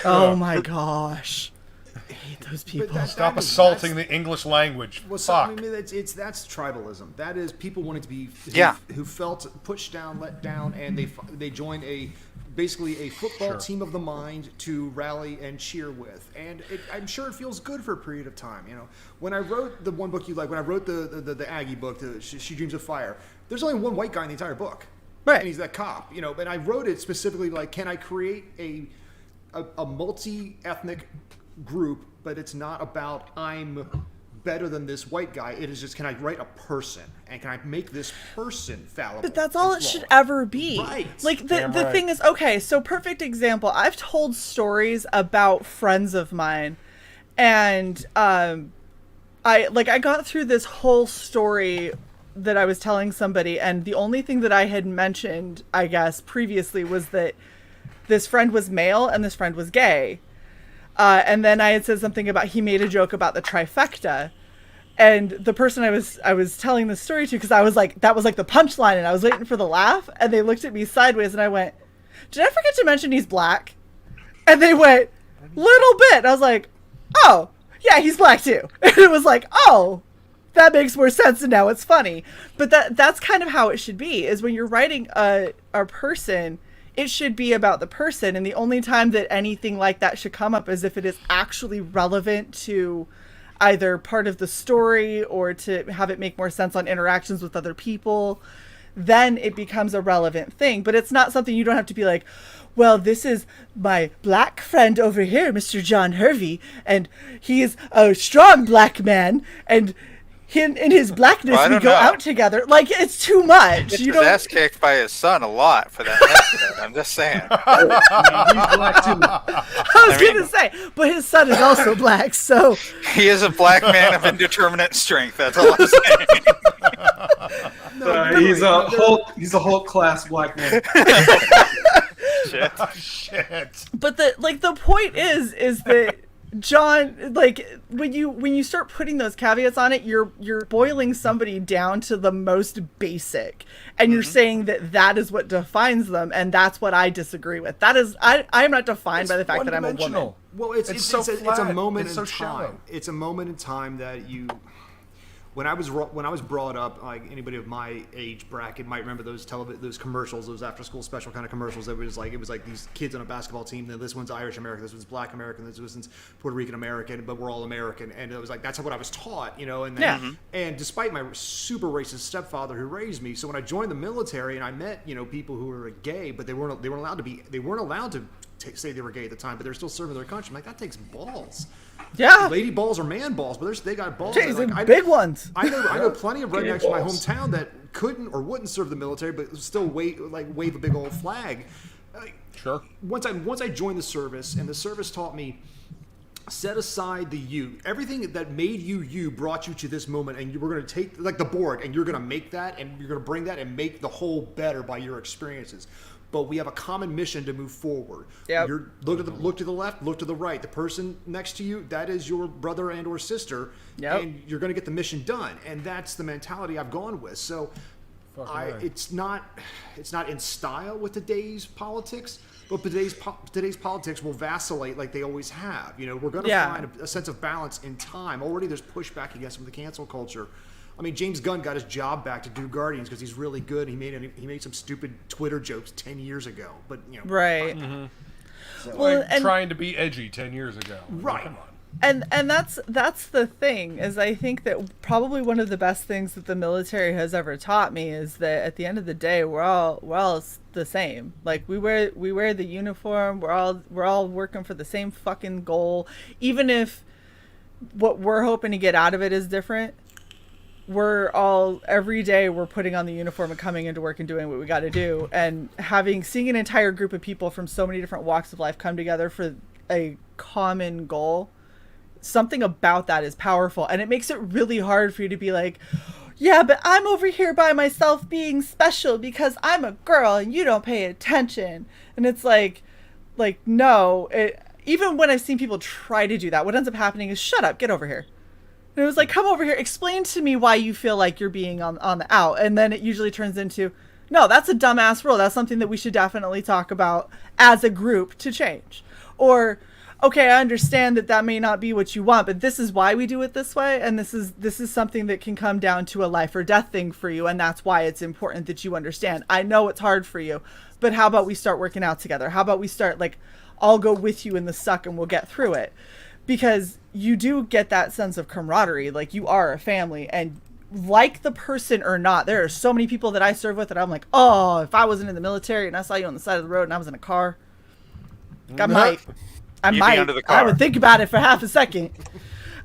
Oh my gosh, I hate those people. Stop assaulting the English language. Well, Fuck. I mean, that's tribalism. That is people wanting to be who felt pushed down, let down, and they joined basically a football team of the mind to rally and cheer with. And I'm sure it feels good for a period of time. You know, when I wrote the one book you like, when I wrote the Aggie book, She Dreams of Fire, there's only one white guy in the entire book. Right. And he's that cop, you know, and I wrote it specifically like, can I create a multi-ethnic group, but it's not about I'm better than this white guy. It is just, can I write a person, and can I make this person fallible? But that's all it should ever be. Right. Like the thing is, okay, so perfect example. I've told stories about friends of mine, and I got through this whole story that I was telling somebody, and the only thing that I had mentioned, I guess, previously was that this friend was male and this friend was gay. And then I had said something about, he made a joke about the trifecta. And the person I was telling this story to, because I was like, that was like the punchline, and I was waiting for the laugh, and they looked at me sideways, and I went, did I forget to mention he's black? And they went, little bit. I was like, oh, yeah, he's black too. And it was like, oh, that makes more sense, and now it's funny. But that's kind of how it should be, is when you're writing a person, it should be about the person, and the only time that anything like that should come up is if it is actually relevant to either part of the story or to have it make more sense on interactions with other people. Then it becomes a relevant thing. But it's not something you don't have to be like, well, this is my black friend over here, Mr. John Hervey, and he is a strong black man, and in his blackness, Well, I we don't go know. out together. Like, it's too much. Gets You his don't. ass kicked by his son a lot for that accident. I'm just saying. He's black too. I was gonna say, but his son is also black, so He is a black man of indeterminate strength. That's all I'm saying. He's a Hulk class black man. Shit. Shit. But the point is that John, like, when you start putting those caveats on it, you're boiling somebody down to the most basic, and you're saying that is what defines them, and that's what I disagree with. That is, I am not defined by the fact that I'm a woman. Well, it's a moment It's in so time. shallow. It's a moment in time that you. When I was brought up, like anybody of my age bracket might remember those commercials, those after school special kind of commercials. That was like these kids on a basketball team. This one's Irish American, this one's Black American, this one's Puerto Rican American, but we're all American. And it was like that's what I was taught, you know. And then, Yeah. and despite my super racist stepfather who raised me, so when I joined the military and I met people who were gay, but they weren't allowed to say they were gay at the time, but they're still serving their country. I'm like, that takes balls. Yeah. Lady balls or man balls, but they got balls. Jeez, Like, they're big ones. I know plenty of rednecks in my balls. hometown that couldn't or wouldn't serve the military, but still wave a big old flag. Sure. Once I joined the service, and the service taught me, set aside the you. Everything that made you brought you to this moment, and you were going to take like the Borg, and you're going to make that, and you're going to bring that, and make the whole better by your experiences. But we have a common mission to move forward. Yep. Look to the left, look to the right. The person next to you, that is your brother and or sister, Yep. and you're going to get the mission done. And that's the mentality I've gone with. So, it's not in style with today's politics, but today's politics will vacillate like they always have. You know, we're going to find a sense of balance in time. Already, there's pushback against some of the cancel culture. I mean, James Gunn got his job back to do Guardians because he's really good. He made some stupid Twitter jokes 10 years ago, but you know, Right. Mm-hmm. So, Well, Like and- trying to be edgy 10 years ago. Right. Come on. And that's the thing, is I think that probably one of the best things that the military has ever taught me is that at the end of the day we're all the same. Like we wear the uniform, we're all working for the same fucking goal, even if what we're hoping to get out of it is different. We're all, every day we're putting on the uniform and coming into work and doing what we got to do, and seeing an entire group of people from so many different walks of life come together for a common goal. Something about that is powerful, and it makes it really hard for you to be like, yeah, but I'm over here by myself being special because I'm a girl and you don't pay attention. And it's like no, even when I've seen people try to do that, what ends up happening is, shut up, get over here. And it was like, come over here, explain to me why you feel like you're being on the out. And then it usually turns into, no, that's a dumbass rule. That's something that we should definitely talk about as a group to change. Or, okay, I understand that may not be what you want, but this is why we do it this way. And this is something that can come down to a life or death thing for you. And that's why it's important that you understand. I know it's hard for you, but how about we start working out together? How about we start, like, I'll go with you in the suck and we'll get through it. Because you do get that sense of camaraderie, like you are a family, and like the person or not, there are so many people that I serve with that I'm like, oh, if I wasn't in the military and I saw you on the side of the road and I was in a car, I would think about it for half a second.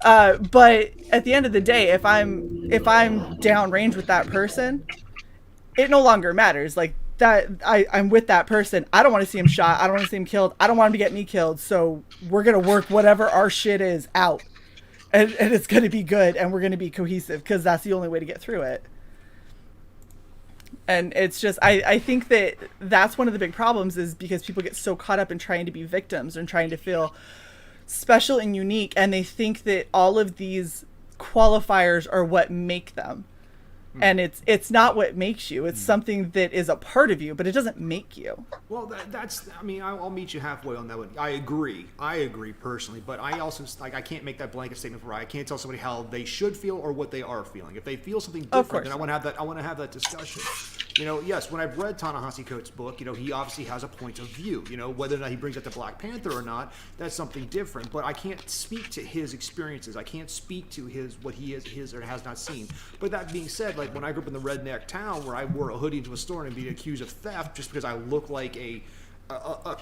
But at the end of the day, if I'm downrange with that person, it no longer matters. Like that, I'm with that person. I don't want to see him shot. I don't want to see him killed. I don't want him to get me killed. So we're gonna work whatever our shit is out, and it's gonna be good, and we're gonna be cohesive because that's the only way to get through it. And it's just, I think that that's one of the big problems, is because people get so caught up in trying to be victims and trying to feel special and unique, and they think that all of these qualifiers are what make them. And it's not what makes you. It's something that is a part of you, but it doesn't make you. Well, that's. I mean, I'll meet you halfway on that one. I agree personally, but I also I can't make that blanket statement for. I can't tell somebody how they should feel or what they are feeling. If they feel something different, then I want to have that. I want to have that discussion. You know, yes, when I've read Ta-Nehisi Coates' book, you know, he obviously has a point of view. You know, whether or not he brings up the Black Panther or not, that's something different. But I can't speak to his experiences. I can't speak to what he is or has not seen. But that being said, like when I grew up in the redneck town where I wore a hoodie into a store and being accused of theft just because I look like a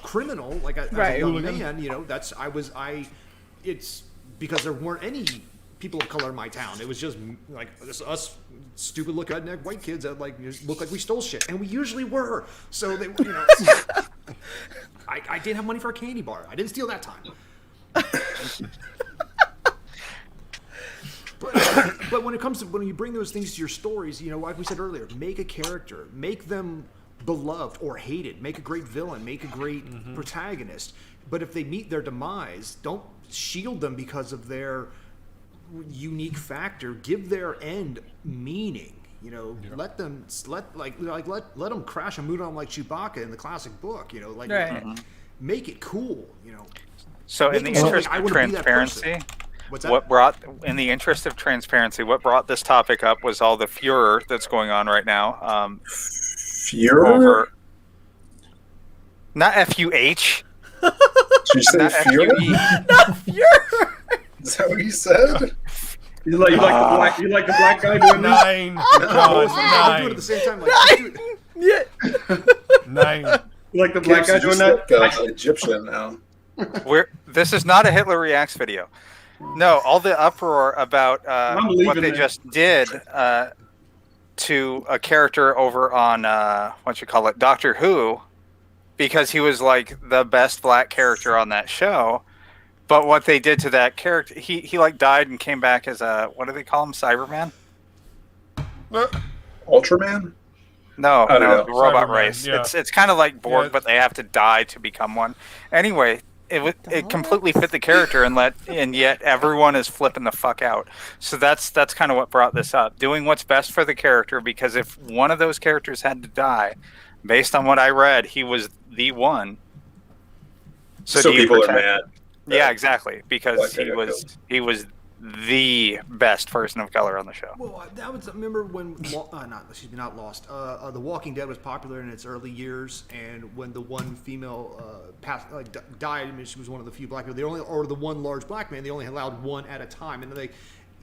criminal, like as a young man, you know, it's because there weren't any people of color in my town. It was just like us stupid looking redneck white kids that like looked like we stole shit, and we usually were. So they, I didn't have money for a candy bar. I didn't steal that time. But when it comes to when you bring those things to your stories, like we said earlier, make a character, make them beloved or hated, make a great villain, make a great protagonist. But if they meet their demise, don't shield them because of their unique factor. Give their end meaning. Let them let them crash a moon on like Chewbacca in the classic book. Make it cool. So in the interest of transparency, what brought this topic up was all the furor that's going on right now. Furor? Not F-U-H. Did you say furor? Not furor. Is that what you said? You like the black guy doing Nine. I'll do it at the same time. Nine. You like the black guy doing that? Egyptian now. This is not a Hitler Reacts video. No, all the uproar about what they just did to a character over on Doctor Who, because he was like the best black character on that show. But what they did to that character, he like died and came back as a, what do they call him, Cyberman? Ultraman? No, the robot Cyberman, race. yeah. It's kind of like Borg, but they have to die to become one. Anyway, it completely fit the character, and yet everyone is flipping the fuck out. So that's kind of what brought this up. Doing what's best for the character, because if one of those characters had to die, based on what I read, he was the one. So people are mad. Yeah, exactly, because he was the best person of color on the show. Well, that was, remember when not Lost. The Walking Dead was popular in its early years, and when the one female died, I mean, she was one of the few black people. Or the one large black man, they only allowed one at a time, and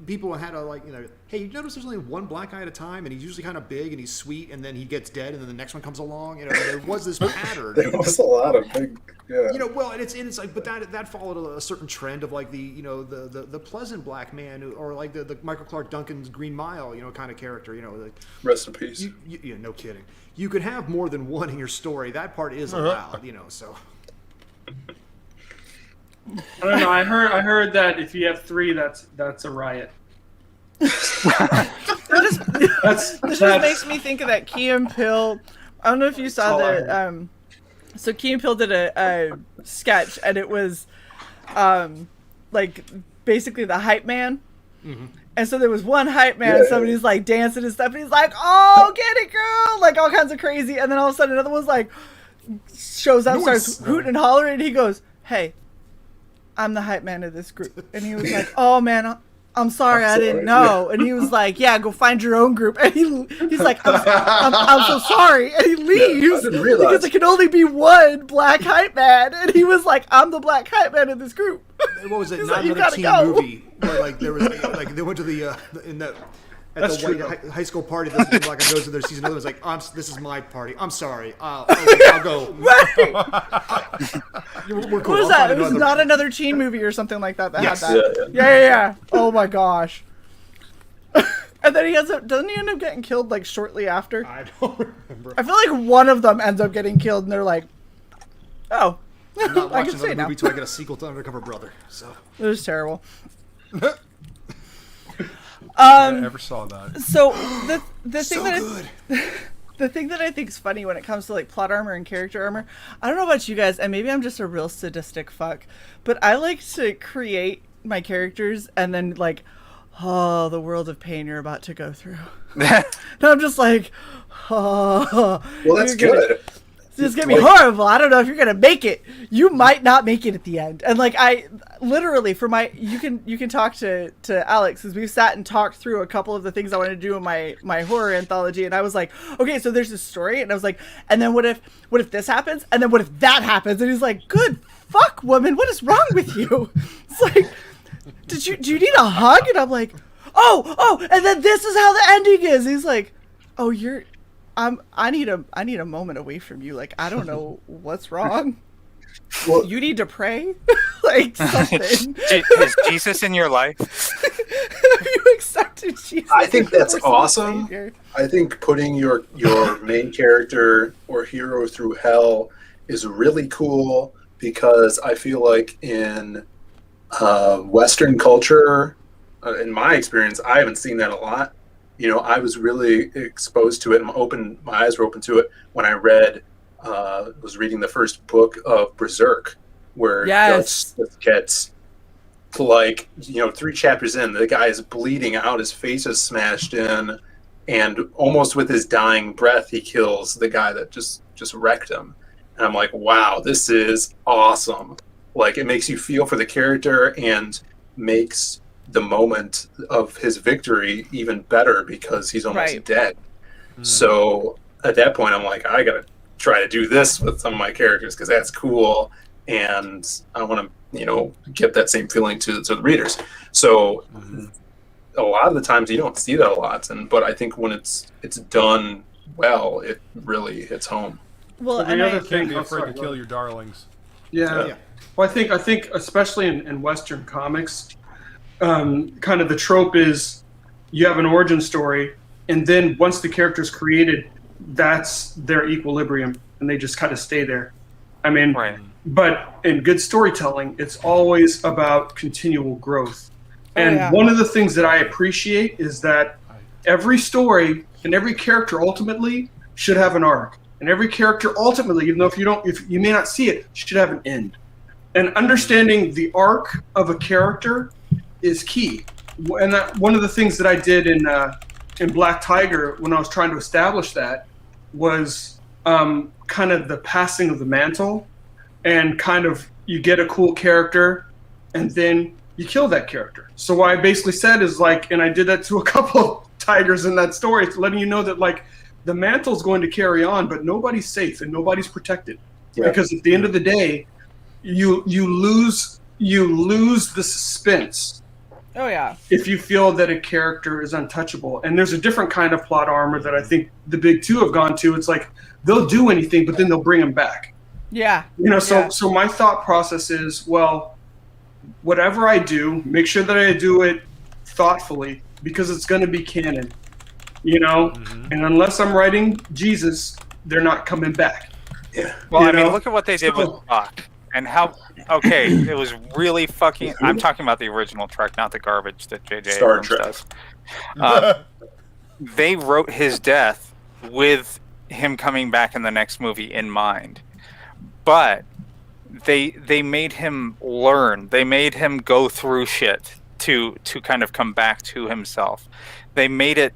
people had to hey, you notice there's only one black guy at a time, and he's usually kind of big and he's sweet, and then he gets dead, and then the next one comes along. There was this pattern. There was a lot of big. Yeah. Well, and it's like, but that followed a certain trend of like the pleasant black man, or like the Michael Clark Duncan's Green Mile, kind of character, Rest in peace. No kidding. You could have more than one in your story. That part is allowed, so. I don't know. I heard that if you have three, that's a riot. This just makes me think of that Key and Peele. I don't know if you saw the. So Key and Peele did a sketch, and it was, like basically the hype man. Mm-hmm. And so there was one hype man, and somebody's like dancing and stuff, and he's like, "Oh, get it, girl!" Like all kinds of crazy. And then all of a sudden, another one's like, shows up, starts hooting and hollering, and he goes, "Hey, I'm the hype man of this group." And he was like, "Oh man, I'm sorry, I didn't know." And he was like, "Yeah, go find your own group." And he's like, I'm so sorry. And he leaves because there can only be one black hype man. And he was like, "I'm the black hype man of this group." What was it? He's Not like, another teen movie. Where, like there was like they went to the at the white high school party. This black guy goes to their season. Another was like, "This is my party. I'm sorry. I'll go." Right. We're cool. What was that? It was not another teen movie or something like that had that. Yeah. Oh my gosh. And then doesn't he end up getting killed like shortly after? I don't remember. I feel like one of them ends up getting killed, and they're like, "Oh, I'm not I watching can say another movie now." till I get a sequel to Undercover Brother. So it was terrible. I never saw that. So the thing that I think is funny when it comes to like plot armor and character armor, I don't know about you guys, and maybe I'm just a real sadistic fuck, but I like to create my characters and then like, oh, the world of pain you're about to go through. And I'm just like, oh, well, that's good. This is gonna be horrible. I don't know if you're gonna make it. You might not make it at the end. And like I literally you can talk to Alex, as we've sat and talked through a couple of the things I want to do in my horror anthology, and I was like, okay, so there's this story, and I was like, and then what if this happens, and then what if that happens? And he's like, good fuck, woman, what is wrong with you? It's like, do you need a hug? And I'm like, oh, and then this is how the ending is. He's like, oh, I need a moment away from you. Like, I don't know what's wrong. You need to pray, like something. Is Jesus in your life? Have you accepted Jesus? I think that's as your awesome. Savior? I think putting your main character or hero through hell is really cool because I feel like in Western culture, in my experience, I haven't seen that a lot. You know, I was really exposed to it. My eyes were open to it when I was reading the first book of Berserk, where Yes. Guts gets to, like, you know, 3 chapters in, the guy is bleeding out, his face is smashed in, and almost with his dying breath, he kills the guy that just wrecked him. And I'm like, wow, this is awesome. Like, it makes you feel for the character and makes the moment of his victory even better because he's almost dead. So at that point, I'm like, I gotta try to do this with some of my characters because that's cool, and I want to, you know, get that same feeling to the readers. So a lot of the times you don't see that a lot, but I think when it's done well, it really hits home. Well, the other Can't thing, be afraid to kill your darlings. Yeah. Well, I think especially in Western comics, kind of the trope is you have an origin story, and then once the character's created, that's their equilibrium, and they just kind of stay there. I mean, but in good storytelling, it's always about continual growth. And one of the things that I appreciate is that every story and every character ultimately should have an arc. And every character ultimately, even though if you may not see it, should have an end. And understanding the arc of a character is key. And that one of the things that I did in Black Tiger when I was trying to establish that was kind of the passing of the mantle, and kind of you get a cool character and then you kill that character. So what I basically said is, like, and I did that to a couple of tigers in that story, it's letting you know that, like, the mantle's going to carry on, but nobody's safe and nobody's protected. Because at the end of the day, you lose the suspense. Oh yeah. If you feel that a character is untouchable. And there's a different kind of plot armor that I think the big two have gone to. It's like they'll do anything, but then they'll bring them back. Yeah. You know, so my thought process is, well, whatever I do, make sure that I do it thoughtfully, because it's going to be canon. You know, and unless I'm writing Jesus, they're not coming back. Yeah. Well, I mean, look at what they did with Spock, and how it was really fucking. I'm talking about the original Trek, not the garbage that J.J. Star Abrams Trek. does. They wrote his death with him coming back in the next movie in mind, but they made him learn. They made him go through shit to kind of come back to himself. They made it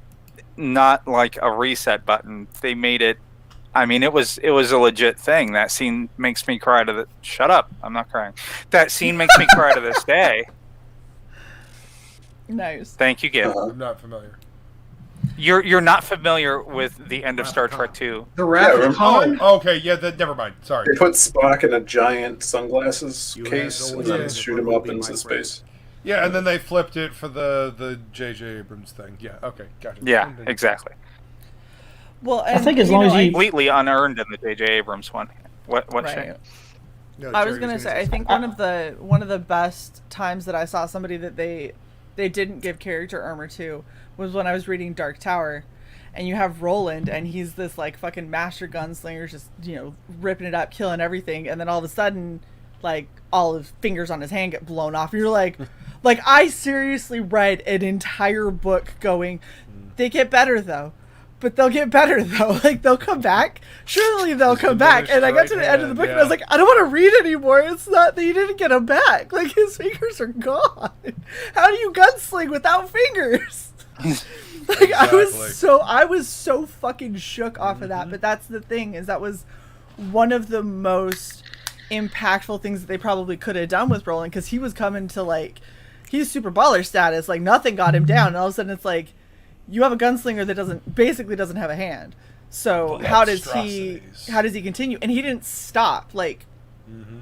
not like a reset button. They made it. I mean, it was a legit thing. That scene makes me cry to the. Shut up! I'm not crying. That scene makes me cry to this day. Nice. Thank you, Gib. I'm not familiar. You're not familiar with the end of Star Trek 2. The Wrath of Khan? Oh, okay, yeah, never mind. Sorry. They put Spock in a giant sunglasses case and then shoot him up into space. Yeah, and then they flipped it for the J.J. Abrams thing. Yeah, okay, gotcha. Yeah, exactly. Well, I think as long as you completely unearned in the J.J. Abrams one. What Shane? I was gonna say, I think one of the best times that I saw somebody that they didn't give character armor to was when I was reading Dark Tower, and you have Roland, and he's this like fucking master gunslinger, just, you know, ripping it up, killing everything, and then all of a sudden, like, all his fingers on his hand get blown off. And you're like I seriously read an entire book going, they get better though. But they'll get better though. Like, they'll come back. Surely they'll come back. And I got to the end of the book and I was like, I don't want to read anymore. It's not that you didn't get him back. Like, his fingers are gone. How do you gunsling without fingers? Like, exactly. I was so fucking shook off of that. But that's the thing, is that was one of the most impactful things that they probably could have done with Roland, because he was coming to, like, he's super baller status. Like, nothing got him down. And all of a sudden it's like, you have a gunslinger that doesn't have a hand. So how does he continue? And he didn't stop. Like,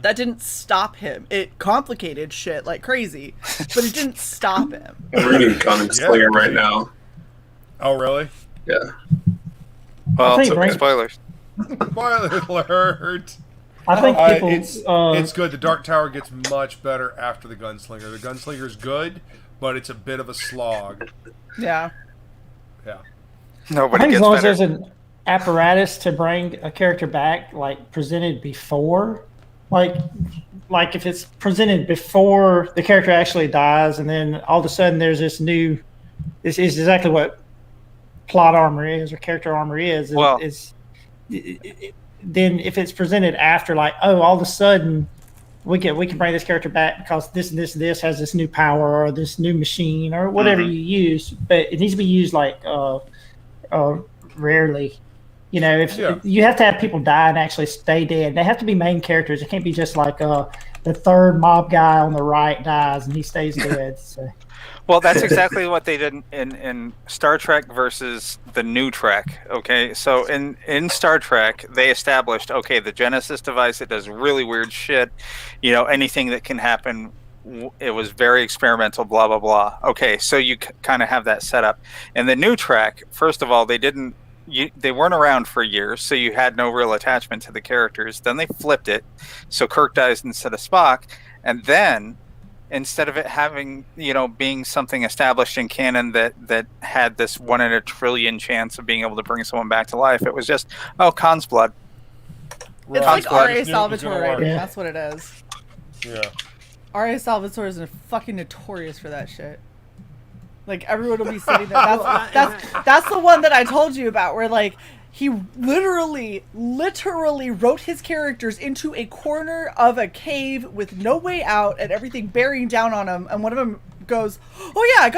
that didn't stop him. It complicated shit like crazy, but it didn't stop him. I'm reading Gunslinger right now. Oh, really? Yeah. Well, spoilers. Spoiler alert. I think people. It's good. The Dark Tower gets much better after the Gunslinger. The Gunslinger is good, but it's a bit of a slog. Yeah. Yeah. Nobody I think gets as long as better. there's an apparatus to bring a character back, like presented before, like if it's presented before the character actually dies, and then all of a sudden there's this new. This is exactly what plot armor is, or character armor is. Well, then if it's presented after, like, oh, all of a sudden we can bring this character back because this has this new power or this new machine or whatever you use, but it needs to be used like rarely. You know, if you have to have people die and actually stay dead, they have to be main characters. It can't be just like the third mob guy on the right dies and he stays dead. So. Well, that's exactly what they did in Star Trek versus the new Trek. Okay, so in Star Trek, they established, okay, the Genesis device, it does really weird shit. You know, anything that can happen, it was very experimental, blah, blah, blah. Okay, so you kind of have that set up. In the new Trek, first of all, they weren't around for years, so you had no real attachment to the characters. Then they flipped it, so Kirk dies instead of Spock, and then instead of it having, being something established in canon that had this 1 in a trillion chance of being able to bring someone back to life, it was just, Khan's blood. It's Khan's like blood. R.A. Salvatore writing. Yeah. That's what it is. Yeah. R.A. Salvatore is fucking notorious for that shit. Like, everyone will be sitting there. That's the one that I told you about, where, like, he literally wrote his characters into a corner of a cave with no way out and everything bearing down on him. And one of them goes, "Oh yeah, I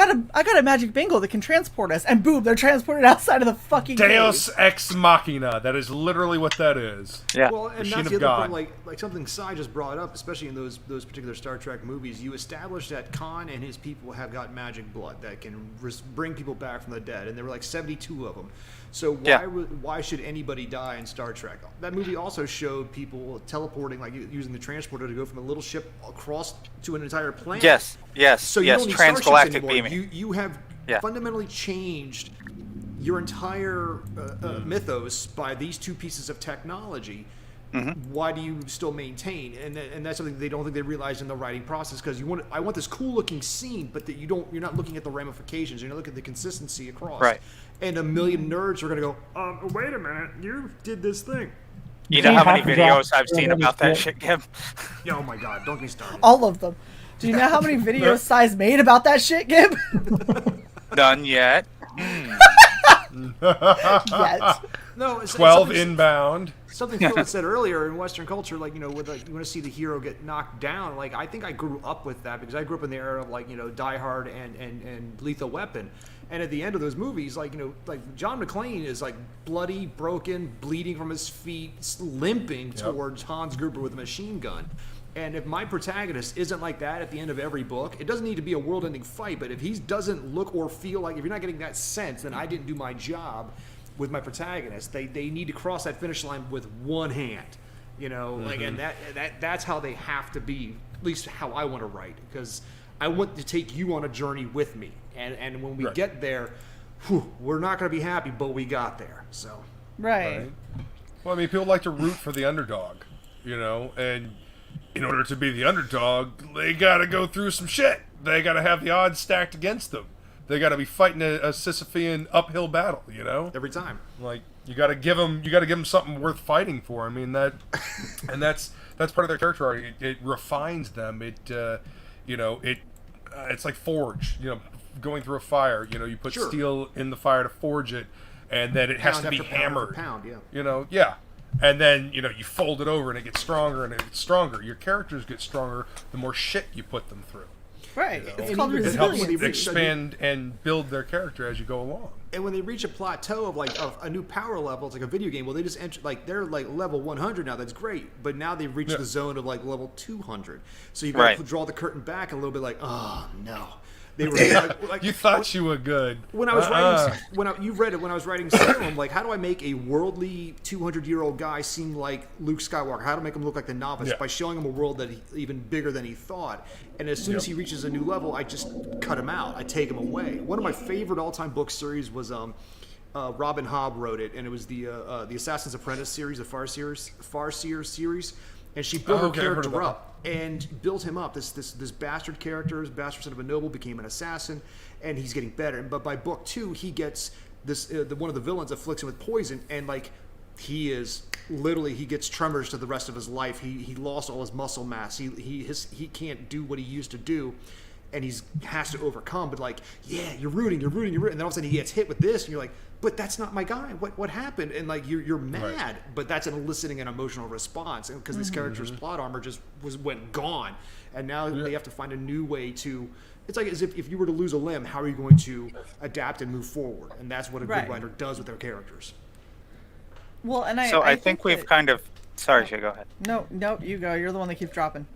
got a magic bangle that can transport us." And boom, they're transported outside of the fucking Deus cave. Ex Machina. That is literally what that is. Yeah. Well, and Machine that's the of other God. point, like something Sai just brought up, especially in those particular Star Trek movies. You establish that Khan and his people have got magic blood that can bring people back from the dead, and there were like 72 of them. So why should anybody die in Star Trek? That movie also showed people teleporting, like using the transporter to go from a little ship across to an entire planet. Yes. So you don't need transgalactic starships anymore. beaming. You have fundamentally changed your entire mythos by these two pieces of technology. Why do you still maintain? And that's something they don't think they realized in the writing process, because I want this cool looking scene, but that you're not looking at the ramifications. You're not looking at the consistency across. Right. And a million nerds are going to go, wait a minute, you did this thing. You know how many videos I've seen about that shit, Kim? Oh my god, don't get me started. All of them. Do you know how many videos Sai's made about that shit, Gib? None yet. Yet. No, 12 inbound. Something Phil had said earlier in Western culture, like, you want to see the hero get knocked down. Like, I think I grew up with that because I grew up in the era of, like, Die Hard and Lethal Weapon. And at the end of those movies, like, like John McClane is like bloody, broken, bleeding from his feet, limping towards Hans Gruber with a machine gun. And if my protagonist isn't like that at the end of every book, it doesn't need to be a world-ending fight, but if he doesn't look or feel like, if you're not getting that sense, then I didn't do my job with my protagonist. They need to cross that finish line with one hand, like, and that's how they have to be, at least how I want to write, because I want to take you on a journey with me. And when we get there, we're not going to be happy, but we got there. So right. Well, I mean, people like to root for the underdog, and in order to be the underdog, they got to go through some shit. They got to have the odds stacked against them. They got to be fighting a Sisyphean uphill battle, every time. Like, you got to give them something worth fighting for. I mean, that's part of their character arc. It refines them. It's like forge. Going through a fire. You put steel in the fire to forge it, and then it has to be hammered. Yeah. And then, you fold it over and it gets stronger and it gets stronger. Your characters get stronger the more shit you put them through. Right. It's called It helps resilience. expand and build their character as you go along. And when they reach a plateau of a new power level, it's like a video game. Well, they just enter, like, they're like level 100 now. That's great. But now they've reached the zone of like level 200. So you've got to draw the curtain back a little bit, like, oh no. They were like, you thought you were good. When I was writing, you read it when I was writing Salem. Like, how do I make a worldly 200-year-old guy seem like Luke Skywalker? How to make him look like the novice by showing him a world that even bigger than he thought. And as soon as he reaches a new level, I just cut him out. I take him away. One of my favorite all-time book series was Robin Hobb wrote it, and it was the Assassin's Apprentice series, the Farseer series, and she built her character up and built him up. This bastard character, this bastard son of a noble, became an assassin, and he's getting better. But by book 2, he gets this one of the villains afflicts him with poison, and like he gets tremors to the rest of his life. He lost all his muscle mass. He can't do what he used to do. And he has to overcome, but like, yeah, you're rooting, and then all of a sudden he gets hit with this, and you're like, but that's not my guy. What happened? And like, you're mad, right. But that's eliciting an emotional response, and because this character's plot armor just went gone, and now they have to find a new way to. It's like as if you were to lose a limb, how are you going to adapt and move forward? And that's what a good writer does with their characters. Well, and I think we've kind of. Sorry, Shay, go ahead. No, you go. You're the one that keeps dropping.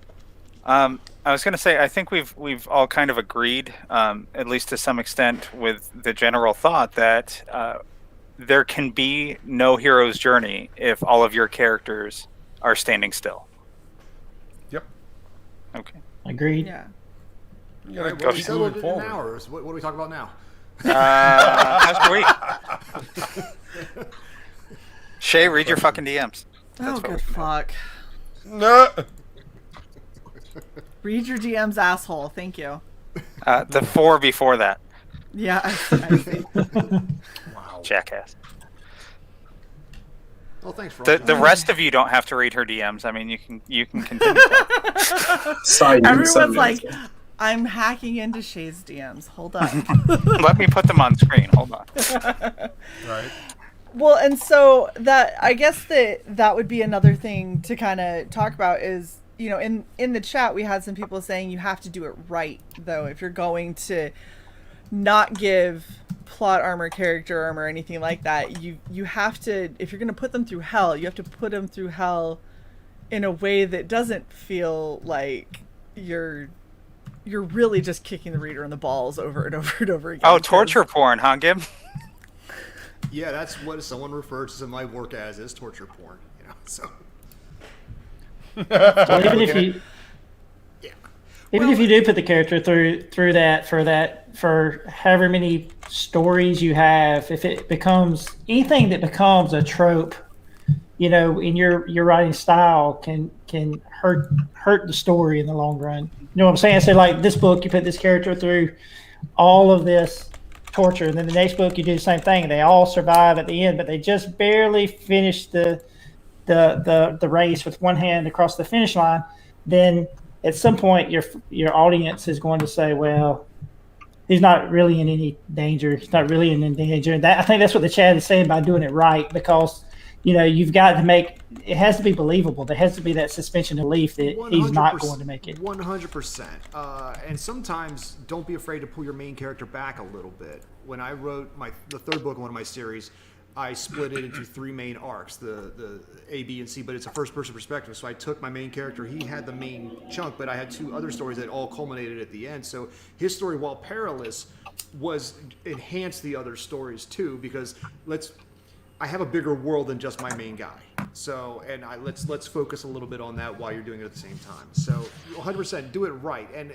I was going to say, I think we've all kind of agreed, at least to some extent, with the general thought that there can be no hero's journey if all of your characters are standing still. Yep. Okay. Agreed. Yeah. You gotta go forward. In hours. What do we talk about now? How's your week? Shay, read your fucking DMs. Oh, good fuck. No. Read your DM's, asshole. Thank you. The 4 before that. Yeah, I see. Wow. Jackass. Well, thanks for the rest of you don't have to read her DMs. I mean, you can continue. Everyone's like, I'm hacking into Shay's DMs. Hold on. Let me put them on screen. Hold on. Right. Well, and so I guess that would be another thing to kind of talk about is, you know, in the chat we had some people saying you have to do it right, though, if you're going to not give plot armor, character armor, or anything like that. You have to, if you're going to put them through hell, you have to put them through hell in a way that doesn't feel like you're really just kicking the reader in the balls over and over and over again. Oh, torture porn, huh, Gib? Yeah, that's what someone refers to my work as torture porn. You know, so. Well, even if you do put the character through that for however many stories you have, if it becomes anything that becomes a trope, you know, in your writing style can hurt the story in the long run. You know what I'm saying? So like this book, you put this character through all of this torture, and then the next book you do the same thing, and they all survive at the end, but they just barely finish the race with one hand across the finish line. Then at some point your audience is going to say, well, he's not really in any danger. He's not really in any danger. And I think that's what the chat is saying by doing it right, because, you know, you've got to make it has to be believable. There has to be that suspension of belief that he's not going to make it. 100%. And sometimes don't be afraid to pull your main character back a little bit. When I wrote the third book in one of my series, I split it into 3 main arcs, the A, B, and C, but it's a first-person perspective. So I took my main character. He had the main chunk, but I had 2 other stories that all culminated at the end. So his story, while perilous, was enhanced the other stories too, because I have a bigger world than just my main guy. So, and let's focus a little bit on that while you're doing it at the same time. So 100% do it right. And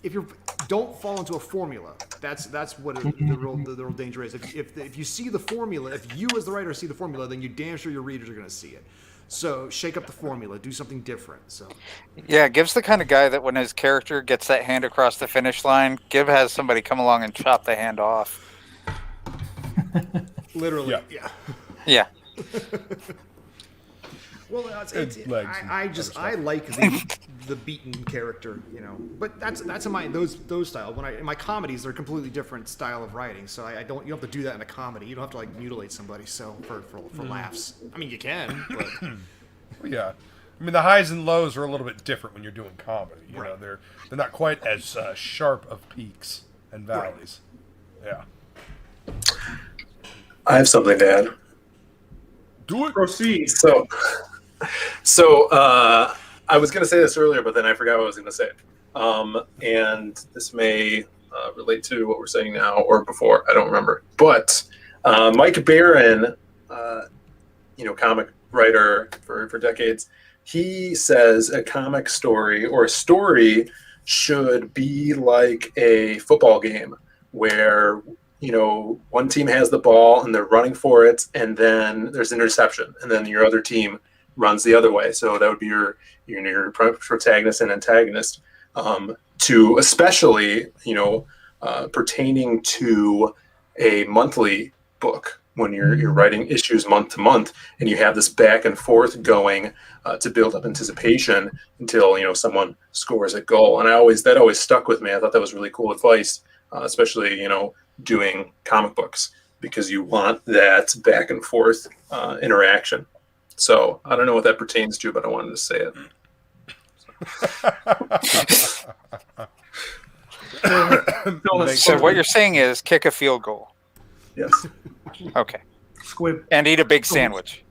if don't fall into a formula. That's what the real danger is. If you see the formula, if you as the writer see the formula, then you damn sure your readers are going to see it. So shake up the formula, do something different. So yeah, Gib's the kind of guy that when his character gets that hand across the finish line, Gib has somebody come along and chop the hand off. Literally, yeah. Well, I like the beaten character, you know. But that's in my those style. In my comedies, they're a completely different style of writing. So you don't have to do that in a comedy. You don't have to like mutilate somebody for laughs. I mean, you can, but yeah. I mean, the highs and lows are a little bit different when you're doing comedy. You know, they're not quite as sharp of peaks and valleys. Right. Yeah. I have something to add. Do it. Proceed. So I was going to say this earlier, but then I forgot what I was going to say. And this may relate to what we're saying now or before. I don't remember. But Mike Barron, comic writer for decades, he says a comic story or a story should be like a football game where one team has the ball and they're running for it, and then there's an interception, and then your other team runs the other way. So that would be your protagonist and antagonist. To especially, pertaining to a monthly book, when you're writing issues month to month, and you have this back and forth going to build up anticipation until someone scores a goal. And that always stuck with me. I thought that was really cool advice, especially doing comic books, because you want that back and forth interaction. So I don't know what that pertains to, but I wanted to say it. So what you're saying is kick a field goal. Yes. Okay. Squib. And eat a big sandwich.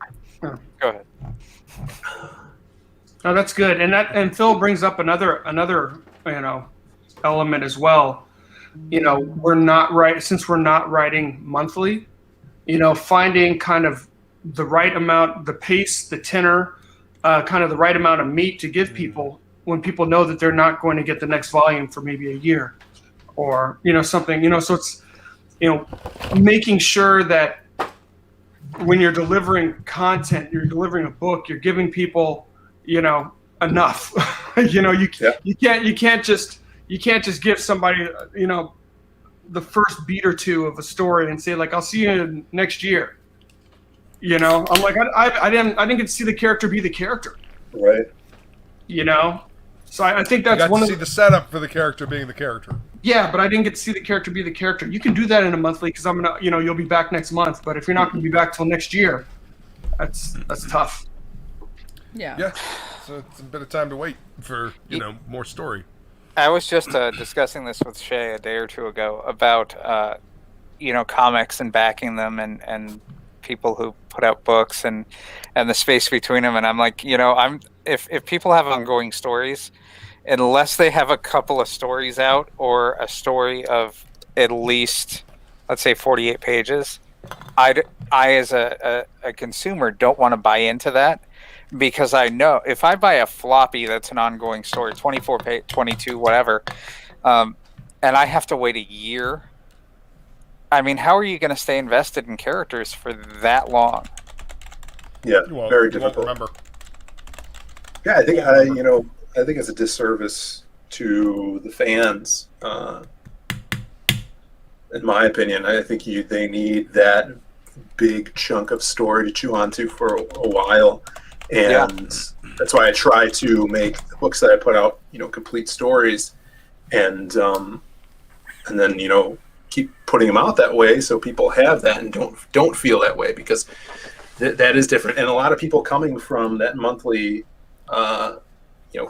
Oh. Go ahead. No, that's good. And Phil brings up another element as well. We're not since we're not writing monthly, finding kind of the right amount, the pace, the tenor, kind of the right amount of meat to give people when people know that they're not going to get the next volume for maybe a year or, something, so it's, making sure that when you're delivering content, you're delivering a book, you're giving people, enough. You can't just give somebody, the first beat or two of a story and say like, I'll see you next year. I'm like, I didn't get to see the character be the character. Right. So I think that's one of the setup for the character being the character. Yeah, but I didn't get to see the character be the character. You can do that in a monthly because I'm gonna, you'll be back next month. But if you're not going to be back till next year, that's tough. Yeah. Yeah. So it's a bit of time to wait for more story. I was just discussing this with Shay a day or two ago about comics and backing them and people who put out books and the space between them, and I'm like, if people have ongoing stories, unless they have a couple of stories out or a story of at least, let's say, 48 pages, I as a consumer don't want to buy into that, because I know if I buy a floppy that's an ongoing story, 24 page, 22, whatever, and I have to wait a year, I mean, how are you going to stay invested in characters for that long? Yeah, very difficult. Remember. Yeah, I think it's a disservice to the fans. In my opinion, I think they need that big chunk of story to chew onto for a while, and that's why I try to make the books that I put out, complete stories, and then keep putting them out that way so people have that and don't feel that way, because that is different. And a lot of people coming from that monthly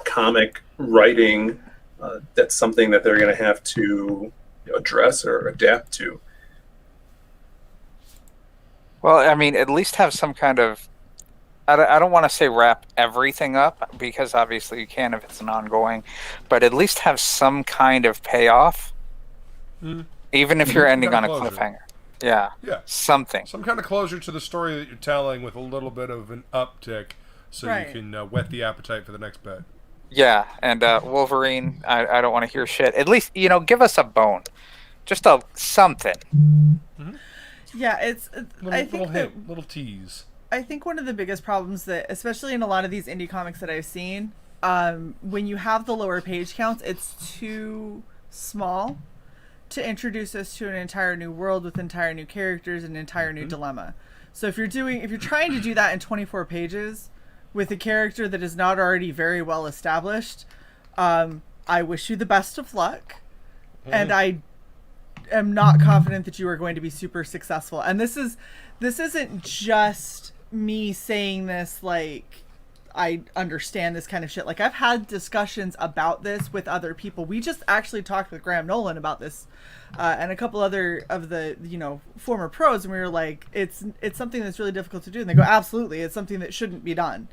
comic writing, that's something that they're going to have to address or adapt to. Well, I mean, at least have some kind of, I don't want to say wrap everything up, because obviously you can if it's an ongoing, but at least have some kind of payoff, even if you're ending on a cliffhanger. Yeah. Something. Some kind of closure to the story that you're telling with a little bit of an uptick, so you can whet the appetite for the next bit. Yeah, and Wolverine, I don't want to hear shit. At least, give us a bone. Just something. Mm-hmm. Yeah, it's... I think little tease. I think one of the biggest problems that, especially in a lot of these indie comics that I've seen, when you have the lower page counts, it's too small to introduce us to an entire new world with entire new characters and entire new dilemma. So if you're trying to do that in 24 pages with a character that is not already very well established, I wish you the best of luck, and I am not confident that you are going to be super successful. And this isn't just me saying this like I understand this kind of shit. Like, I've had discussions about this with other people. We just actually talked with Graham Nolan about this, and a couple other of the, former pros, and we were like, it's something that's really difficult to do. And they go, absolutely, it's something that shouldn't be done.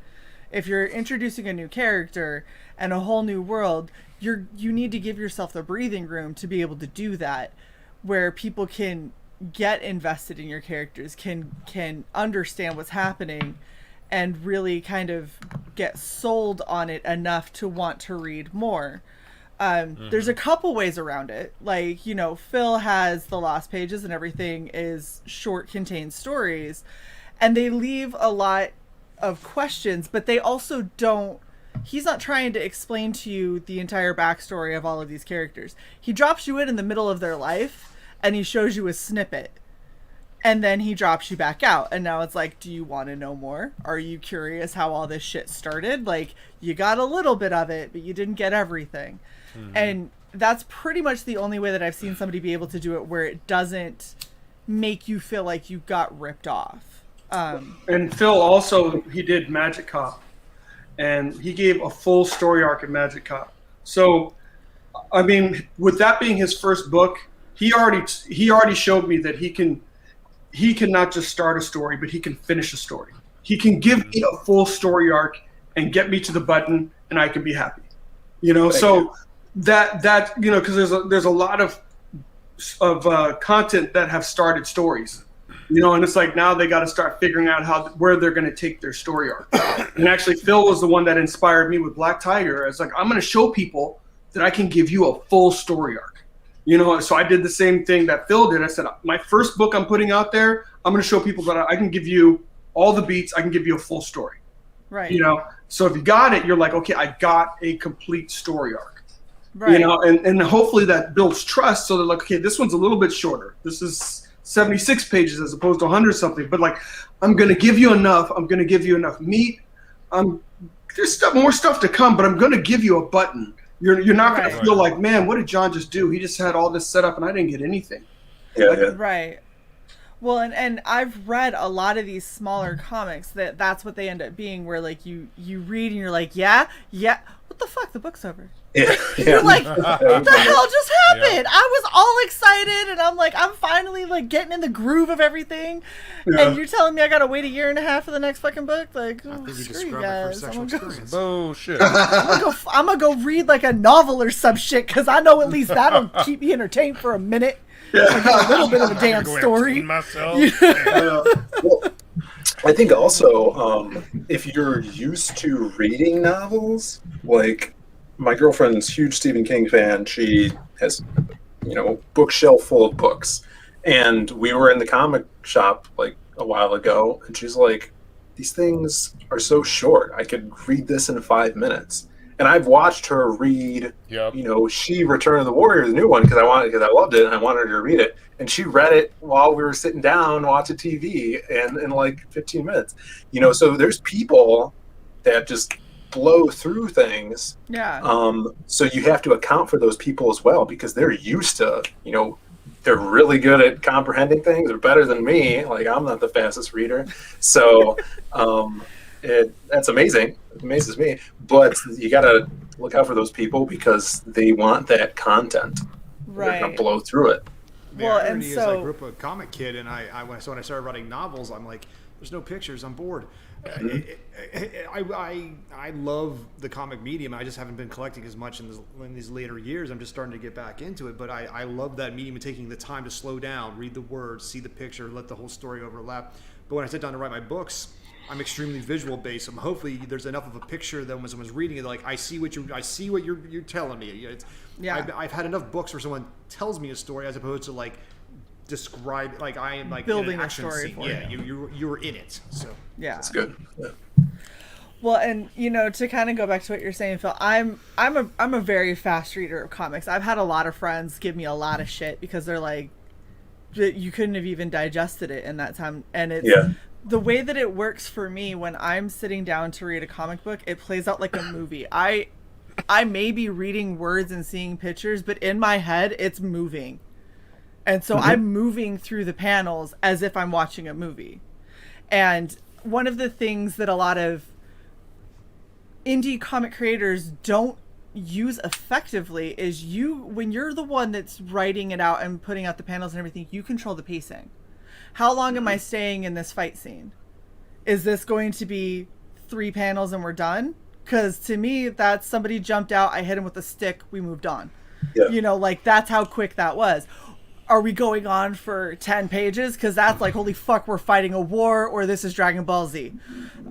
If you're introducing a new character and a whole new world, you need to give yourself the breathing room to be able to do that, where people can get invested in your characters, can understand what's happening, and really kind of get sold on it enough to want to read more. There's a couple ways around it. Like, you know, Phil has the lost pages and everything is short, contained stories, and they leave a lot of questions, but they also don't. He's not trying to explain to you the entire backstory of all of these characters. He drops you in the middle of their life, and he shows you a snippet. And then he drops you back out. And now it's like, do you want to know more? Are you curious how all this shit started? Like, you got a little bit of it, but you didn't get everything. And that's pretty much the only way that I've seen somebody be able to do it where it doesn't make you feel like you got ripped off. And Phil also, he did Magic Cop. And he gave a full story arc in Magic Cop. So, I mean, with that being his first book, he already showed me that he can not just start a story, but he can finish a story. He can give me a full story arc and get me to the button, and I can be happy. You know, that you know, because there's a lot of content that have started stories. You know, and it's like now they got to start figuring out where they're going to take their story arc. And actually, Phil was the one that inspired me with Black Tiger. It's like, I'm going to show people that I can give you a full story arc. You know, so I did the same thing that Phil did. I said, my first book I'm putting out there, I'm going to show people that I can give you all the beats. I can give you a full story. Right. You know, so if you got it, you're like, okay, I got a complete story arc. Right. You know, and hopefully that builds trust. So they're like, okay, this one's a little bit shorter. This is 76 pages as opposed to 100 something. But like, I'm going to give you enough. I'm going to give you enough meat. There's more stuff to come, but I'm going to give you a button. You're not going to feel like, man, what did John just do? He just had all this set up and I didn't get anything. Yeah. Right. Well, and I've read a lot of these smaller comics that's what they end up being, where like you read and you're like, yeah, what the fuck? The book's over. Yeah. You're like, what the hell just happened? I was all excited and I'm like, I'm finally like getting in the groove of everything. Yeah. And you're telling me I gotta wait a year and a half for the next fucking book? Like, I think you screw you described it for guys. sexual experience. Bullshit. I'm gonna go read like a novel or some shit, because I know at least that'll keep me entertained for a minute. Like a little bit of a damn story. Well, I think also, if you're used to reading novels, like my girlfriend's huge Stephen King fan, she has, bookshelf full of books. And we were in the comic shop like a while ago, and she's like, these things are so short. I could read this in 5 minutes. And I've watched her read, She Return of the Warrior, the new one, because I loved it and I wanted her to read it. And she read it while we were sitting down watching TV and in like 15 minutes. So there's people that just blow through things. Yeah. So you have to account for those people as well, because they're used to, they're really good at comprehending things. They're better than me. Like, I'm not the fastest reader. So that's amazing. It amazes me. But you got to look out for those people because they want that content. Right. They're going to blow through it. The irony is I grew up a comic kid, and when I started writing novels, I'm like, there's no pictures. I'm bored. I love the comic medium. I just haven't been collecting as much in these later years. I'm just starting to get back into it. But I love that medium and taking the time to slow down, read the words, see the picture, let the whole story overlap. But when I sit down to write my books, I'm extremely visual based. Hopefully, there's enough of a picture that when someone's reading it, like I see what you're telling me. I've had enough books where someone tells me a story as opposed to like describe, like I am like building in an action a story scene. for you're in it. So yeah, that's good. Yeah. Well, and to kind of go back to what you're saying, Phil, I'm a very fast reader of comics. I've had a lot of friends give me a lot of shit because they're like, you couldn't have even digested it in that time, and it's the way that it works for me when I'm sitting down to read a comic book. It plays out like a movie. I may be reading words and seeing pictures, but in my head, it's moving. And so I'm moving through the panels as if I'm watching a movie. And one of the things that a lot of indie comic creators don't use effectively is when you're the one that's writing it out and putting out the panels and everything, you control the pacing. How long am I staying in this fight scene? Is this going to be 3 panels and we're done? Because to me, that's somebody jumped out, I hit him with a stick, we moved on. Yeah. Like that's how quick that was. are we going on for 10 pages? Because that's like, holy fuck, we're fighting a war, or this is Dragon Ball Z.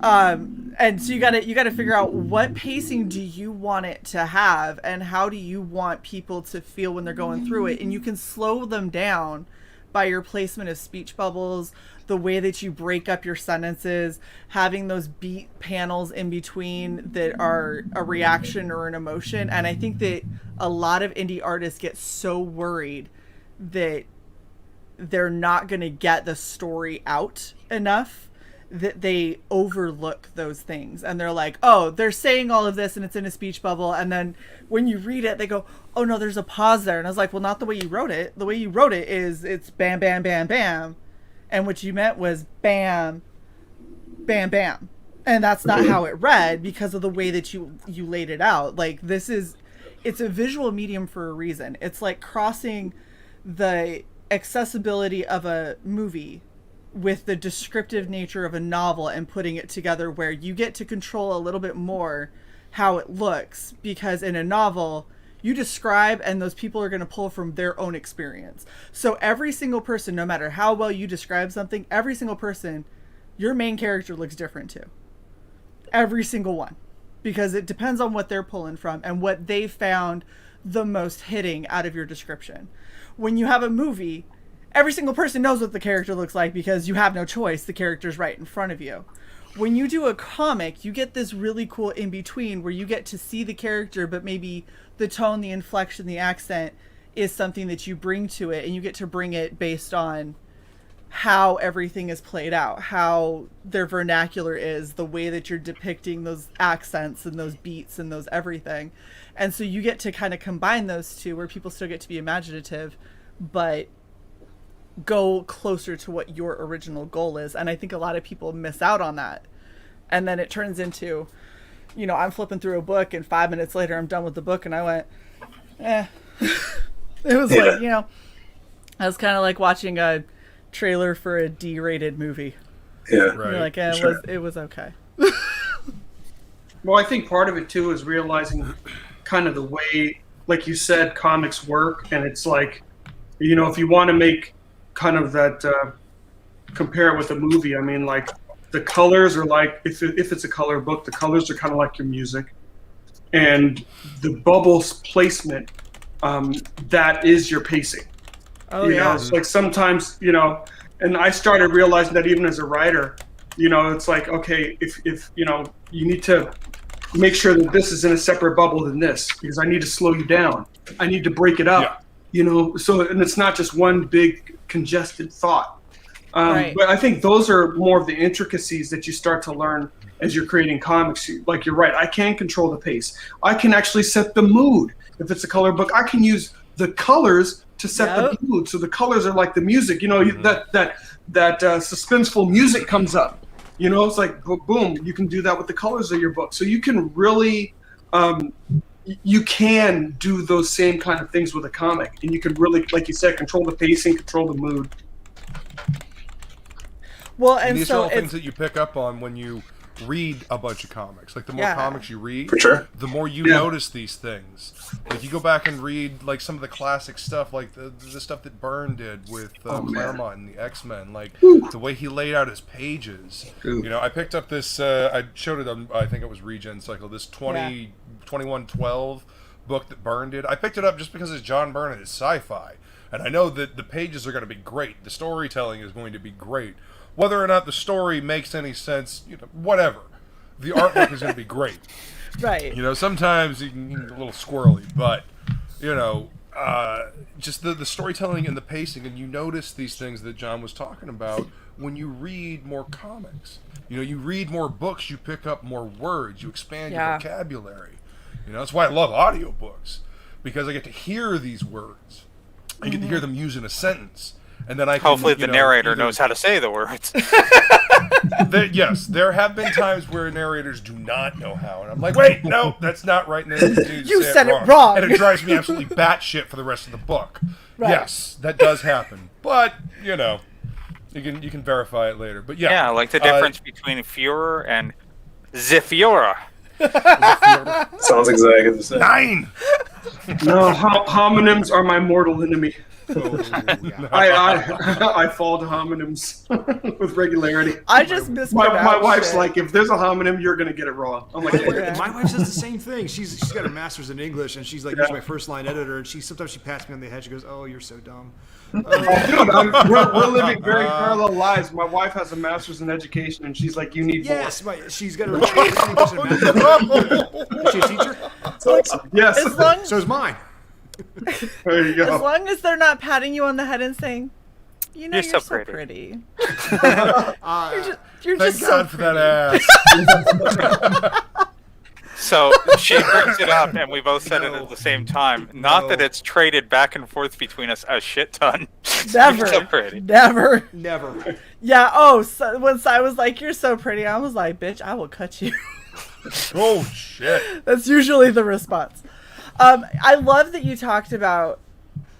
And so you gotta figure out what pacing do you want it to have, and how do you want people to feel when they're going through it. And you can slow them down by your placement of speech bubbles, the way that you break up your sentences, having those beat panels in between that are a reaction or an emotion. And I think that a lot of indie artists get so worried that they're not going to get the story out enough that they overlook those things. And they're like, oh, they're saying all of this and it's in a speech bubble. And then when you read it, they go, oh no, there's a pause there. And I was like, well, not the way you wrote it. The way you wrote it is it's bam, bam, bam, bam. And what you meant was bam, bam, bam. And that's not how it read because of the way that you laid it out. Like, it's a visual medium for a reason. It's like crossing the accessibility of a movie with the descriptive nature of a novel and putting it together where you get to control a little bit more how it looks, because in a novel you describe and those people are going to pull from their own experience. So every single person, no matter how well you describe something, every single person, your main character looks different too. Every single one. Because it depends on what they're pulling from and what they found the most hitting out of your description. When you have a movie, every single person knows what the character looks like because you have no choice. The character's right in front of you. When you do a comic, you get this really cool in-between where you get to see the character, but maybe the tone, the inflection, the accent is something that you bring to it, and you get to bring it based on how everything is played out, how their vernacular is, the way that you're depicting those accents and those beats and those everything. And so you get to kind of combine those two where people still get to be imaginative, but go closer to what your original goal is. And I think a lot of people miss out on that. And then it turns into, you know, I'm flipping through a book and 5 minutes later I'm done with the book and I went, eh. It was like, you know, I was kind of like watching a trailer for a D-rated movie. Yeah, right. You're like, it was okay. Well, I think part of it too is realizing kind of the way, like you said, comics work, and it's like, you know, if you want to make kind of that compare it with a movie, I mean, like the colors are like, if it's a color book, the colors are kind of like your music, and the bubbles placement, that is your pacing. Oh, you know, it's like sometimes, you know, and I started realizing that even as a writer, you know, it's like, okay, if you know, you need to make sure that this is in a separate bubble than this, because I need to slow you down. I need to break it up, you know, so, and it's not just one big congested thought. Right. But I think those are more of the intricacies that you start to learn as you're creating comics. Like, you're right, I can control the pace. I can actually set the mood. If it's a color book, I can use the colors to set the mood. So the colors are like the music, you know, that suspenseful music comes up, you know, it's like, boom, you can do that with the colors of your book. So you can really, you can do those same kind of things with a comic, and you can really, like you said, control the pacing, control the mood. Well, and these so are all things that you pick up on when you read a bunch of comics. Like, the more comics you read, For sure. the more you notice these things. Like, you go back and read like some of the classic stuff, like the stuff that Byrne did with Claremont and the X-Men, like the way he laid out his pages. You know, I picked up this, I showed it on, I think it was Regen Cycle, this 2112 book that Byrne did. I picked it up just because it's John Byrne and it's sci-fi. And I know that the pages are going to be great. The storytelling is going to be great. Whether or not the story makes any sense, you know, whatever. The artwork is going to be great. Right. You know, sometimes you can get a little squirrely, but, you know, just the storytelling and the pacing, and you notice these things that John was talking about when you read more comics. You know, you read more books, you pick up more words, you expand your vocabulary. You know, that's why I love audiobooks, because I get to hear these words. I get to hear them used in a sentence. And then I can, hopefully the narrator knows how to say the words. Yes, there have been times where narrators do not know how, and I'm like, wait, no, that's not right. And you said it wrong. And it drives me absolutely batshit for the rest of the book. Right. Yes, that does happen, but you know, you can verify it later. But yeah, like the difference between Führer and Zephyra. Sounds exactly the same. 9. No, homonyms are my mortal enemy. I fall to homonyms with regularity. I just mispronounce my wife's it. like, if there's a homonym, you're gonna get it wrong. I'm like, My wife does the same thing. She's got her master's in English, and she's like, "Here's my first line editor." And sometimes she pats me on the head. She goes, "Oh, you're so dumb." Dude, we're living very parallel lives. My wife has a master's in education, and she's like, "You need yes, more." She's got her master's in English. Is she a teacher? Yes. As long, So is mine. There you go. as long as they're not patting you on the head and saying, "You know, you're so pretty." You're Thank just God so for that ass. So she brings it up, and we both said it at the same time. Not that it's traded back and forth between us a shit ton. Never. You're so pretty. Never. Never. Yeah. Oh, so when I was like, "You're so pretty," I was like, "Bitch, I will cut you." Oh shit. That's usually the response. I love that you talked about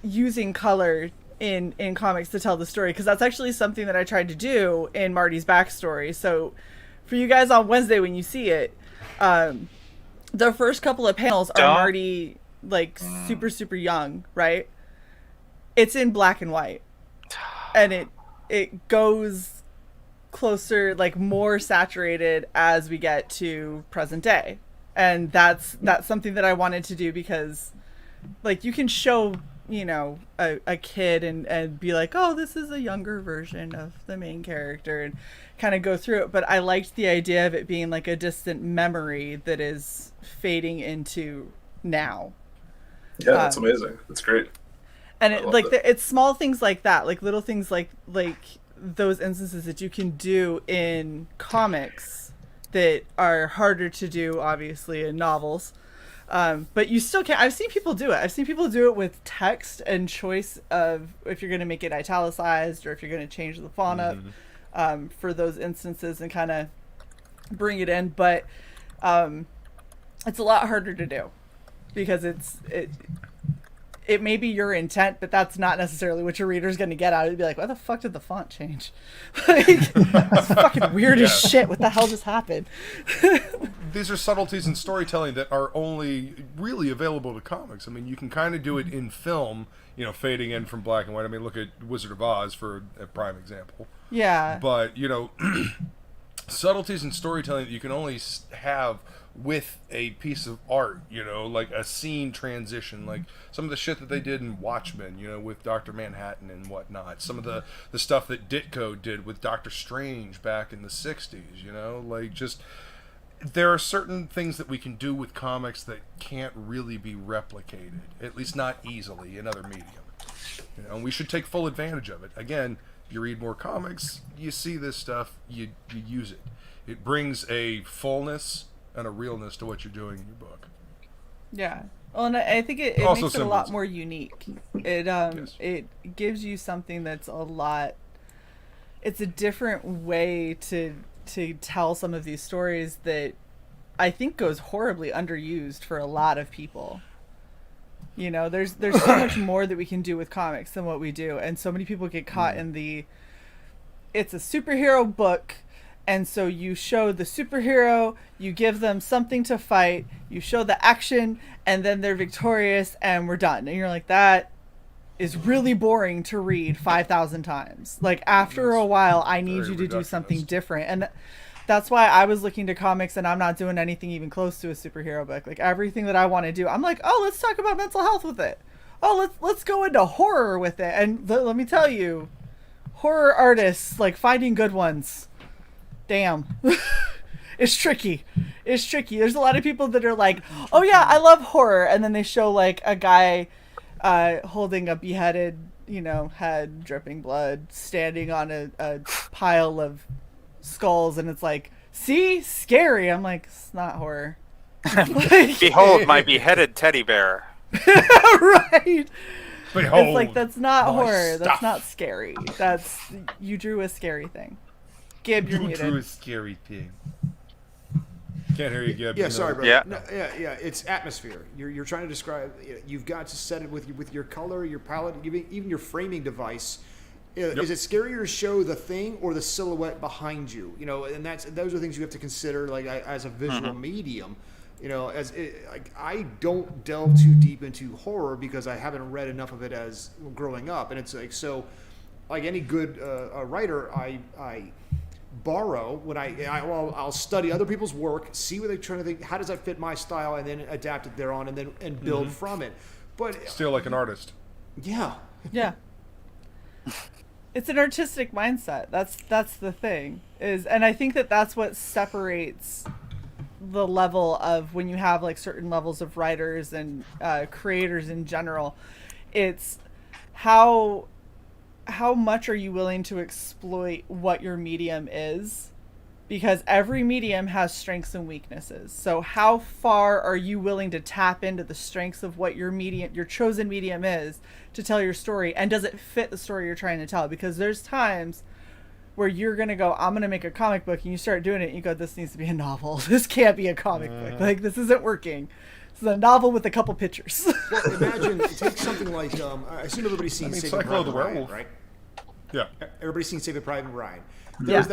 using color in comics to tell the story, because that's actually something that I tried to do in Marty's backstory. So for you guys on Wednesday when you see it, the first couple of panels are Marty like super young, right? It's in black and white, and it goes closer, like more saturated as we get to present day. And that's something that I wanted to do, because like you can show, you know, a kid and be like, oh, this is a younger version of the main character, and kind of go through it. But I liked the idea of it being like a distant memory that is fading into now. Yeah, that's amazing. That's great. And it's small things like that, like little things like those instances that you can do in comics that are harder to do, obviously, in novels. But you still can. I've seen people do it. I've seen people do it with text and choice of if you're going to make it italicized or if you're going to change the font up for those instances and kind of bring it in. But it's a lot harder to do, because it may be your intent, but that's not necessarily what your reader's going to get out of it. Be like, why the fuck did the font change? Like, that's fucking weird as shit. What the hell just happened? These are subtleties in storytelling that are only really available to comics. I mean, you can kind of do it in film, you know, fading in from black and white. I mean, look at Wizard of Oz for a prime example. Yeah. But, you know, subtleties in storytelling that you can only have with a piece of art, you know, like a scene transition, like some of the shit that they did in Watchmen, you know, with Dr. Manhattan and whatnot, some of the stuff that Ditko did with Doctor Strange back in the 60s, you know, like just there are certain things that we can do with comics that can't really be replicated, at least not easily in other medium, you know, and we should take full advantage of it. Again, you read more comics, you see this stuff, you use it. It brings a fullness and a realness to what you're doing in your book. Yeah. Well, and I think it Also makes it a lot symbolism. more unique. It gives you something that's a lot. It's a different way to tell some of these stories that I think goes horribly underused for a lot of people. You know, there's so much more that we can do with comics than what we do, and so many people get caught in the. It's a superhero book. And so you show the superhero, you give them something to fight, you show the action, and then they're victorious, and we're done. And you're like, that is really boring to read 5,000 times. Like, after a while, I need you to do something different. And that's why I was looking to comics, and I'm not doing anything even close to a superhero book. Like, everything that I want to do, I'm like, oh, let's talk about mental health with it. Oh, let's go into horror with it. And let me tell you, horror artists, like, finding good ones. Damn. It's tricky. There's a lot of people that are like, oh yeah, I love horror, and then they show like a guy holding a beheaded, you know, head dripping blood, standing on a pile of skulls, and it's like, see, scary. I'm like, it's not horror. Behold my beheaded teddy bear. Right. Behold, it's like, that's not horror. stuff. That's not scary. That's, you drew a scary thing. Gib, you're muted. drew a scary thing. Can't hear you, Gib. Yeah, you know. sorry, brother. Yeah. No, yeah. It's atmosphere. You're trying to describe. You've got to set it with your color, your palette, even your framing device. Is it scarier to show the thing or the silhouette behind you? You know, and those are things you have to consider, like as a visual medium. You know, like I don't delve too deep into horror because I haven't read enough of it as growing up, and it's like so. Like any good writer, I borrow when I'll study other people's work, see what they're trying to think, how does that fit my style, and then adapt it thereon, and build from it. But still like an artist. Yeah. Yeah. It's an artistic mindset. That's the thing and I think that's what separates the level of when you have like certain levels of writers and creators in general. It's how much are you willing to exploit what your medium is? Because every medium has strengths and weaknesses. So how far are you willing to tap into the strengths of what your chosen medium is to tell your story? And does it fit the story you're trying to tell? Because there's times where you're going to go, I'm going to make a comic book, and you start doing it and you go, this needs to be a novel. This can't be a comic book. Like, this isn't working. This is a novel with a couple pictures. Well, imagine, take something like, I assume everybody's seen Saving Private Ryan, right? Yeah. Everybody's seen Saving Private Ryan. Yeah.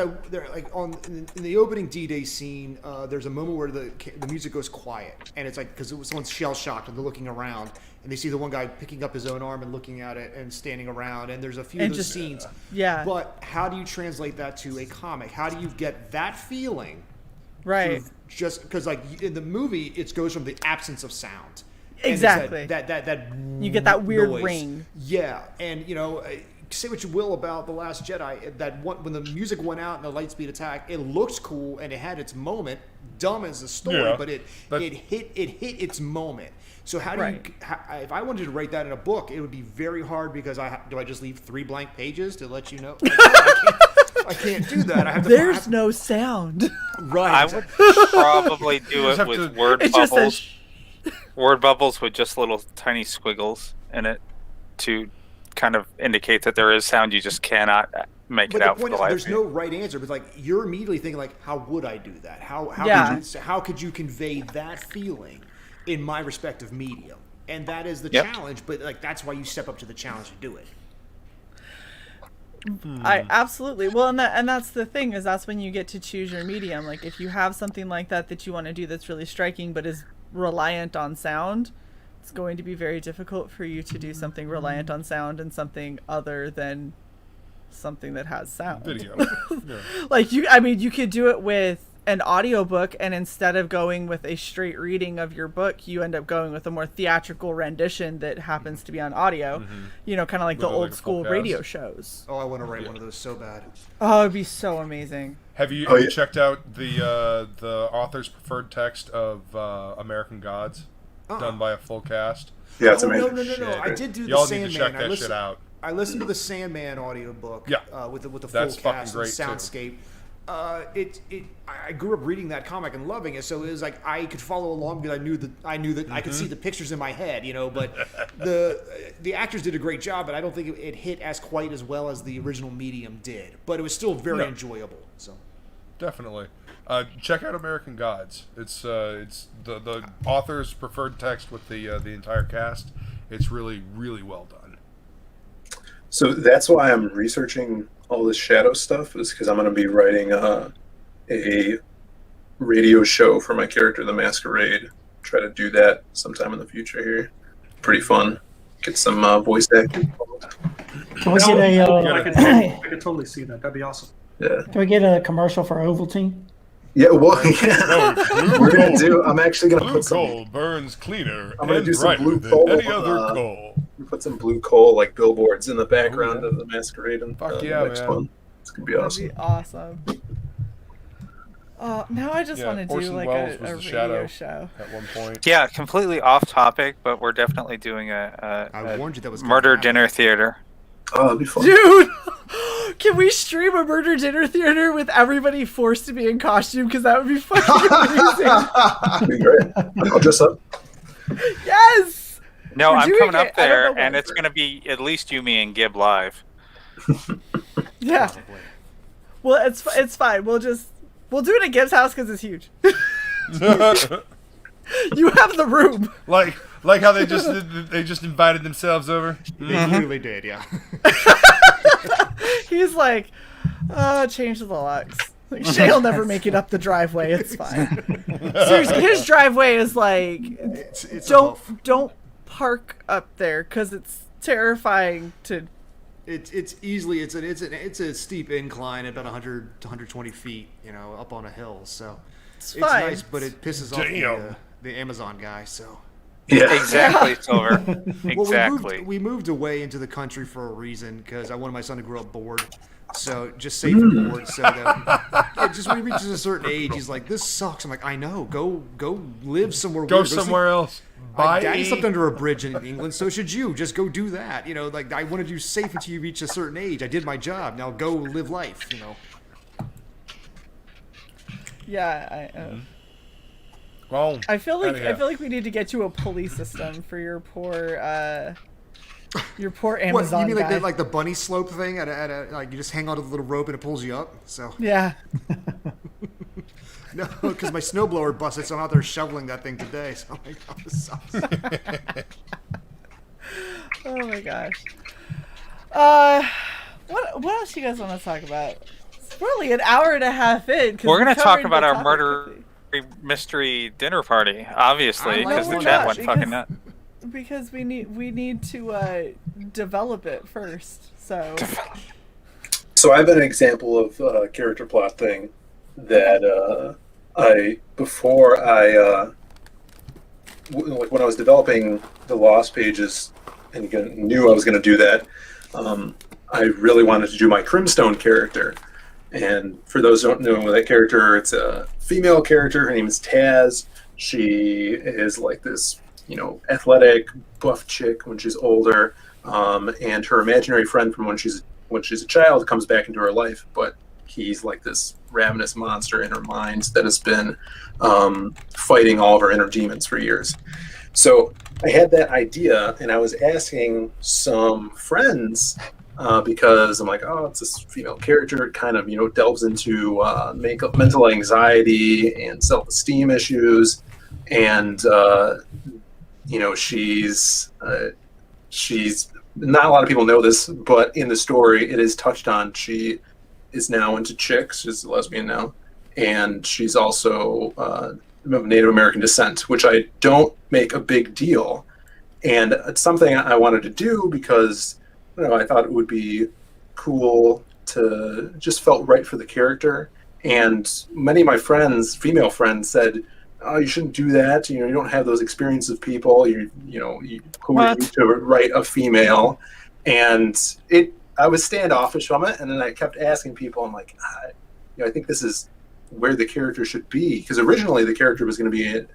Like in the opening D-Day scene, there's a moment where the music goes quiet, and it's like because someone's shell shocked and they're looking around, and they see the one guy picking up his own arm and looking at it and standing around, and there's a few of those scenes. Yeah. But how do you translate that to a comic? How do you get that feeling? Right. Sort of just because like in the movie, it goes from the absence of sound. Exactly. That you get that weird noise. ring. Yeah, and you know. Say what you will about The Last Jedi, when the music went out and the lightspeed attack, it looked cool and it had its moment. Dumb as a story, but it hit its moment. So how do you? If I wanted to write that in a book, it would be very hard because do I just leave 3 blank pages to let you know? I can't do that. I have to. There's no sound. Right. I would probably do it with word bubbles. Word bubbles with just little tiny squiggles in it to kind of indicate that there is sound. You just cannot make it out for the life. There's no right answer, but like you're immediately thinking like, how would I do that? How could you convey that feeling in my respective medium? And that is the challenge. But like that's why you step up to the challenge to do it. I absolutely and that's the thing is that's when you get to choose your medium. Like if you have something like that you want to do that's really striking but is reliant on sound, it's going to be very difficult for you to do something reliant on sound and something other than something that has sound. Video. Yeah. Like you could do it with an audiobook, and instead of going with a straight reading of your book, you end up going with a more theatrical rendition that happens to be on audio. You know, kind of like the old school radio shows. Oh, I want to write one of those so bad. Oh, it'd be so amazing. Have you checked out the author's preferred text of American Gods? Done by a full cast. Yeah, it's amazing. No. I did do the Y'all Sandman. need to check that shit out. I listened to the Sandman audiobook. With the full That's cast and great, soundscape. I grew up reading that comic and loving it, so it was like I could follow along because I knew that I could see the pictures in my head, you know. But the actors did a great job, but I don't think it hit as quite as well as the original medium did. But it was still very enjoyable. So definitely. Check out American Gods. It's the author's preferred text with the entire cast. It's really, really well done. So that's why I'm researching all this shadow stuff, is because I'm going to be writing a radio show for my character, The Masquerade. Try to do that sometime in the future here. Pretty fun. Get some voice acting. Can we get I could totally see that. That'd be awesome. Yeah. Can we get a commercial for Ovaltine? Yeah, well, we're gonna do. I'm actually gonna put some. Coal burns cleaner. I'm gonna do some brighter blue than coal. any other coal. Put some blue coal like billboards in the background of the Masquerade and Fuck the yeah, next man. one. It's gonna be awesome. That'd be awesome. Now I just want to do Orson like Welles a was the radio Shadow show. at one point. Yeah, completely off topic, but we're definitely doing a warned you that was gonna murder happen. dinner theater. Oh, that'd be fun. Dude, can we stream a murder dinner theater with everybody forced to be in costume? Because that would be fucking amazing. That'd be great. I'll dress up. Yes. No, We're I'm doing coming up it. I don't know there, what and it's it's going to be at least you, me, and Gib live. Yeah. Well, it's fine. We'll do it at Gibbs' house because it's huge. You have the room. Like how they just invited themselves over. They clearly did, yeah. He's like, change the locks. Like, Shay'll never make it up the driveway. It's fine. Seriously, his driveway is like, don't park up there because it's terrifying to. It's a steep incline at about 100 to 120 feet, up on a hill. So it's fine. Nice, but it pisses off the Amazon guy. So yeah, exactly, Silver. Exactly. Well, we moved away into the country for a reason because I wanted my son to grow up bored. So just safe and bored. So that just when he reaches a certain age, he's like, "This sucks." I'm like, "I know. Go live somewhere. Go weird. somewhere else." Daddy slept under a bridge in England, so should you. Just go do that. Like I wanted you safe until you reach a certain age. I did my job. Now go live life. Yeah, Well, I feel like we need to get you a pulley system for your poor Amazon. What, you mean guy. like the bunny slope thing? Like you just hang onto the little rope and it pulls you up. So yeah. No, because my snowblower busted, so I'm out there shoveling that thing today. So I'm like, oh, this sucks. Oh my gosh. What else do you guys want to talk about? It's really an hour and a half in. We're going to talk about our murder mystery dinner party, obviously, because the chat went fucking nuts. Because we need to develop it first. So I have an example of a character plot thing that when I was developing the Lost Pages and knew I was going to do that, I really wanted to do my Crimstone character. And for those who don't know that character, it's a female character. Her name is Taz. She is like this, athletic, buff chick when she's older, and her imaginary friend from when she's a child comes back into her life, but he's like this ravenous monster in her mind that has been fighting all of her inner demons for years. So I had that idea, and I was asking some friends because I'm like, oh, it's this female character. It kind of, delves into mental anxiety and self-esteem issues, and she's not a lot of people know this, but in the story it is touched on. She is now into chicks. She's a lesbian now, and she's also of Native American descent, which I don't make a big deal. And it's something I wanted to do because I thought it would be cool to just felt right for the character. And many of my friends, female friends, said, "Oh, you shouldn't do that. You don't have those experiences of people. Who are you to write a female?" And I was standoffish from it, and then I kept asking people. I'm like, I think this is where the character should be, because originally the character was going to be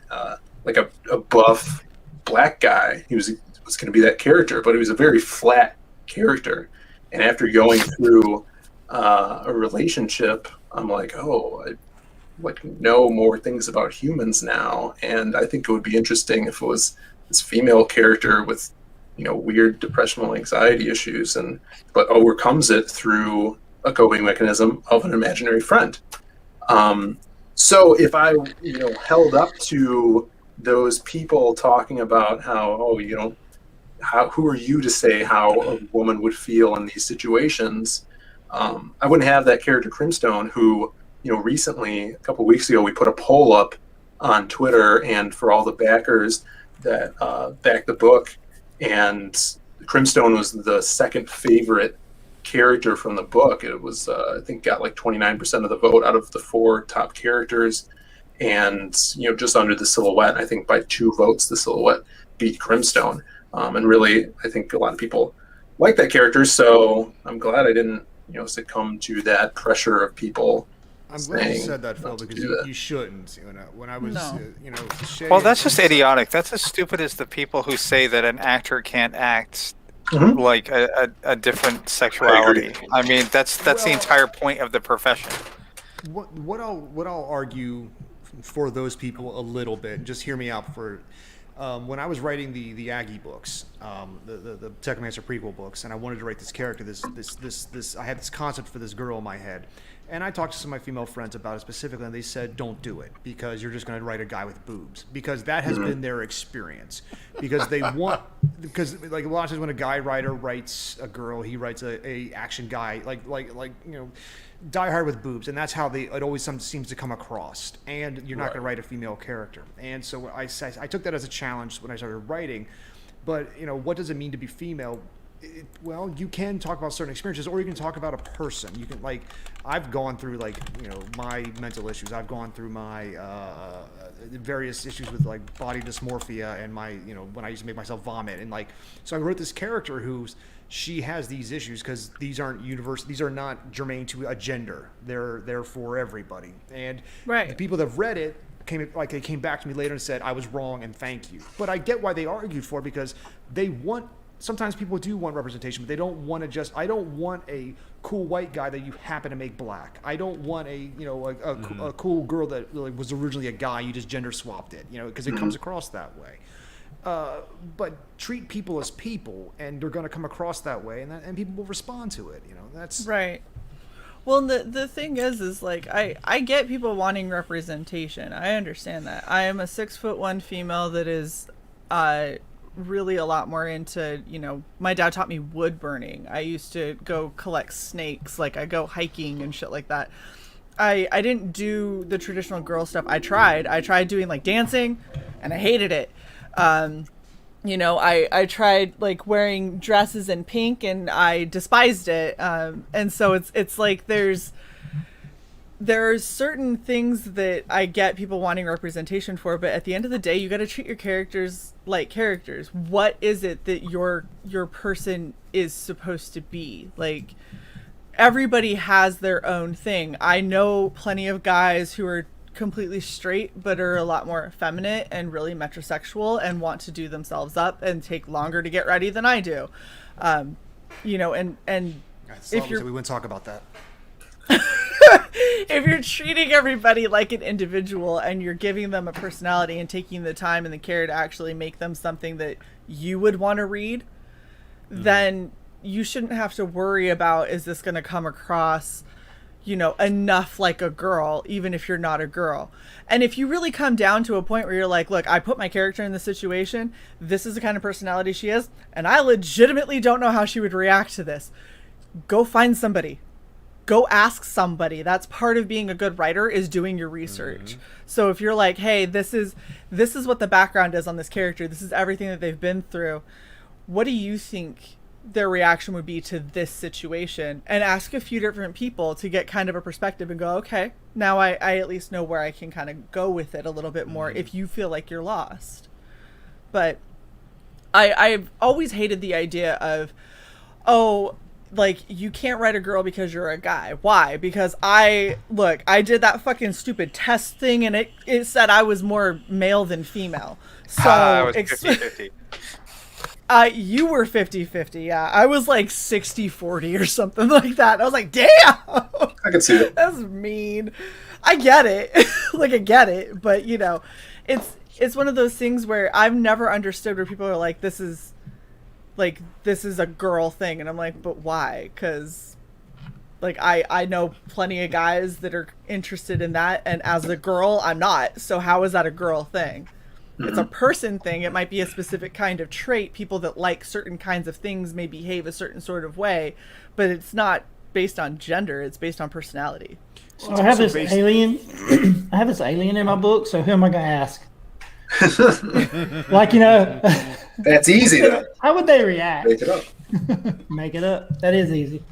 like a buff black guy. He was going to be that character, but he was a very flat character. And after going through a relationship, I'm like, oh, I know more things about humans now, and I think it would be interesting if it was this female character with weird depressional anxiety issues, but overcomes it through a coping mechanism of an imaginary friend. So if I held up to those people talking about how who are you to say how a woman would feel in these situations, I wouldn't have that character Crimstone, who recently, a couple weeks ago, we put a poll up on Twitter, and for all the backers that backed the book, and Crimstone was the second favorite character from the book. It was, I think, got like 29% of the vote out of the 4 top characters, and just under the Silhouette. I think by 2 votes, the Silhouette beat Crimstone, and really, I think a lot of people like that character. So I'm glad I didn't, succumb to that pressure of people. I'm glad you said that, Phil, because you shouldn't. When I was, well, that's just idiotic. That's as stupid as the people who say that an actor can't act like a different sexuality. I mean, that's the entire point of the profession. What I'll argue for those people a little bit. Just hear me out for. When I was writing the Aggie books, the Technomancer prequel books, and I wanted to write this character, this I had this concept for this girl in my head, and I talked to some of my female friends about it specifically, and they said, "Don't do it, because you're just going to write a guy with boobs," because that has been their experience. Because because like a lot of times when a guy writer writes a girl, he writes a action guy, like Die Hard with boobs, and that's how it always seems to come across. And you're not Right. going to write a female character. And so I took that as a challenge when I started writing. But what does it mean to be female? Well, you can talk about certain experiences, or you can talk about a person. You can I've gone through my mental issues. I've gone through my various issues with body dysmorphia and my when I used to make myself vomit, and so I wrote this character she has these issues because these aren't these are not germane to a gender. They're for everybody. And the people that have read it they came back to me later and said I was wrong and thank you. But I get why they argued for it, because they want. Sometimes people do want representation, but they don't want to I don't want a cool white guy that you happen to make black. I don't want a cool girl that was originally a guy, you just gender swapped it, because it comes across that way. But treat people as people, and they're going to come across that way, and people will respond to it. That's right. Well, the thing is I get people wanting representation. I understand that. I am a 6'1" female that is really a lot more into, my dad taught me wood burning. I used to go collect snakes, I go hiking and shit like that. I didn't do the traditional girl stuff. I tried doing dancing, and I hated it. I tried wearing dresses in pink, and I despised it. And so it's there are certain things that I get people wanting representation for, but at the end of the day, you got to treat your characters like characters. What is it that your person is supposed to be? Everybody has their own thing. I know plenty of guys who are completely straight, but are a lot more effeminate and really metrosexual and want to do themselves up and take longer to get ready than I do. And if we wouldn't talk about that. If you're treating everybody like an individual and you're giving them a personality and taking the time and the care to actually make them something that you would want to read, then you shouldn't have to worry about, is this going to come across, enough like a girl, even if you're not a girl. And if you really come down to a point where you're like, look, I put my character in this situation, this is the kind of personality she is, and I legitimately don't know how she would react to this, go find somebody. Go ask somebody. That's part of being a good writer, is doing your research. So if you're like, hey, this is what the background is on this character, this is everything that they've been through, what do you think their reaction would be to this situation? And ask a few different people to get kind of a perspective and go, okay, now I at least know where I can kind of go with it a little bit more if you feel like you're lost. But I've always hated the idea of, you can't write a girl because you're a guy. Why? Because I did that fucking stupid test thing, and it said I was more male than female. So I was 50-50. You were 50-50, yeah. I was 60-40 or something like that. I was like, damn! I can see it. That's mean. I get it. I get it. But, it's one of those things where I've never understood where people are like, this is a girl thing, and I'm like, but why? Because I know plenty of guys that are interested in that, and as a girl I'm not, so how is that a girl thing? It's a person thing. It might be a specific kind of trait. People that like certain kinds of things may behave a certain sort of way, but it's not based on gender, it's based on personality. So I have this alien I have this alien in my book, so who am I gonna ask? That's easy though. How would they react? Make it up. Make it up. That is easy.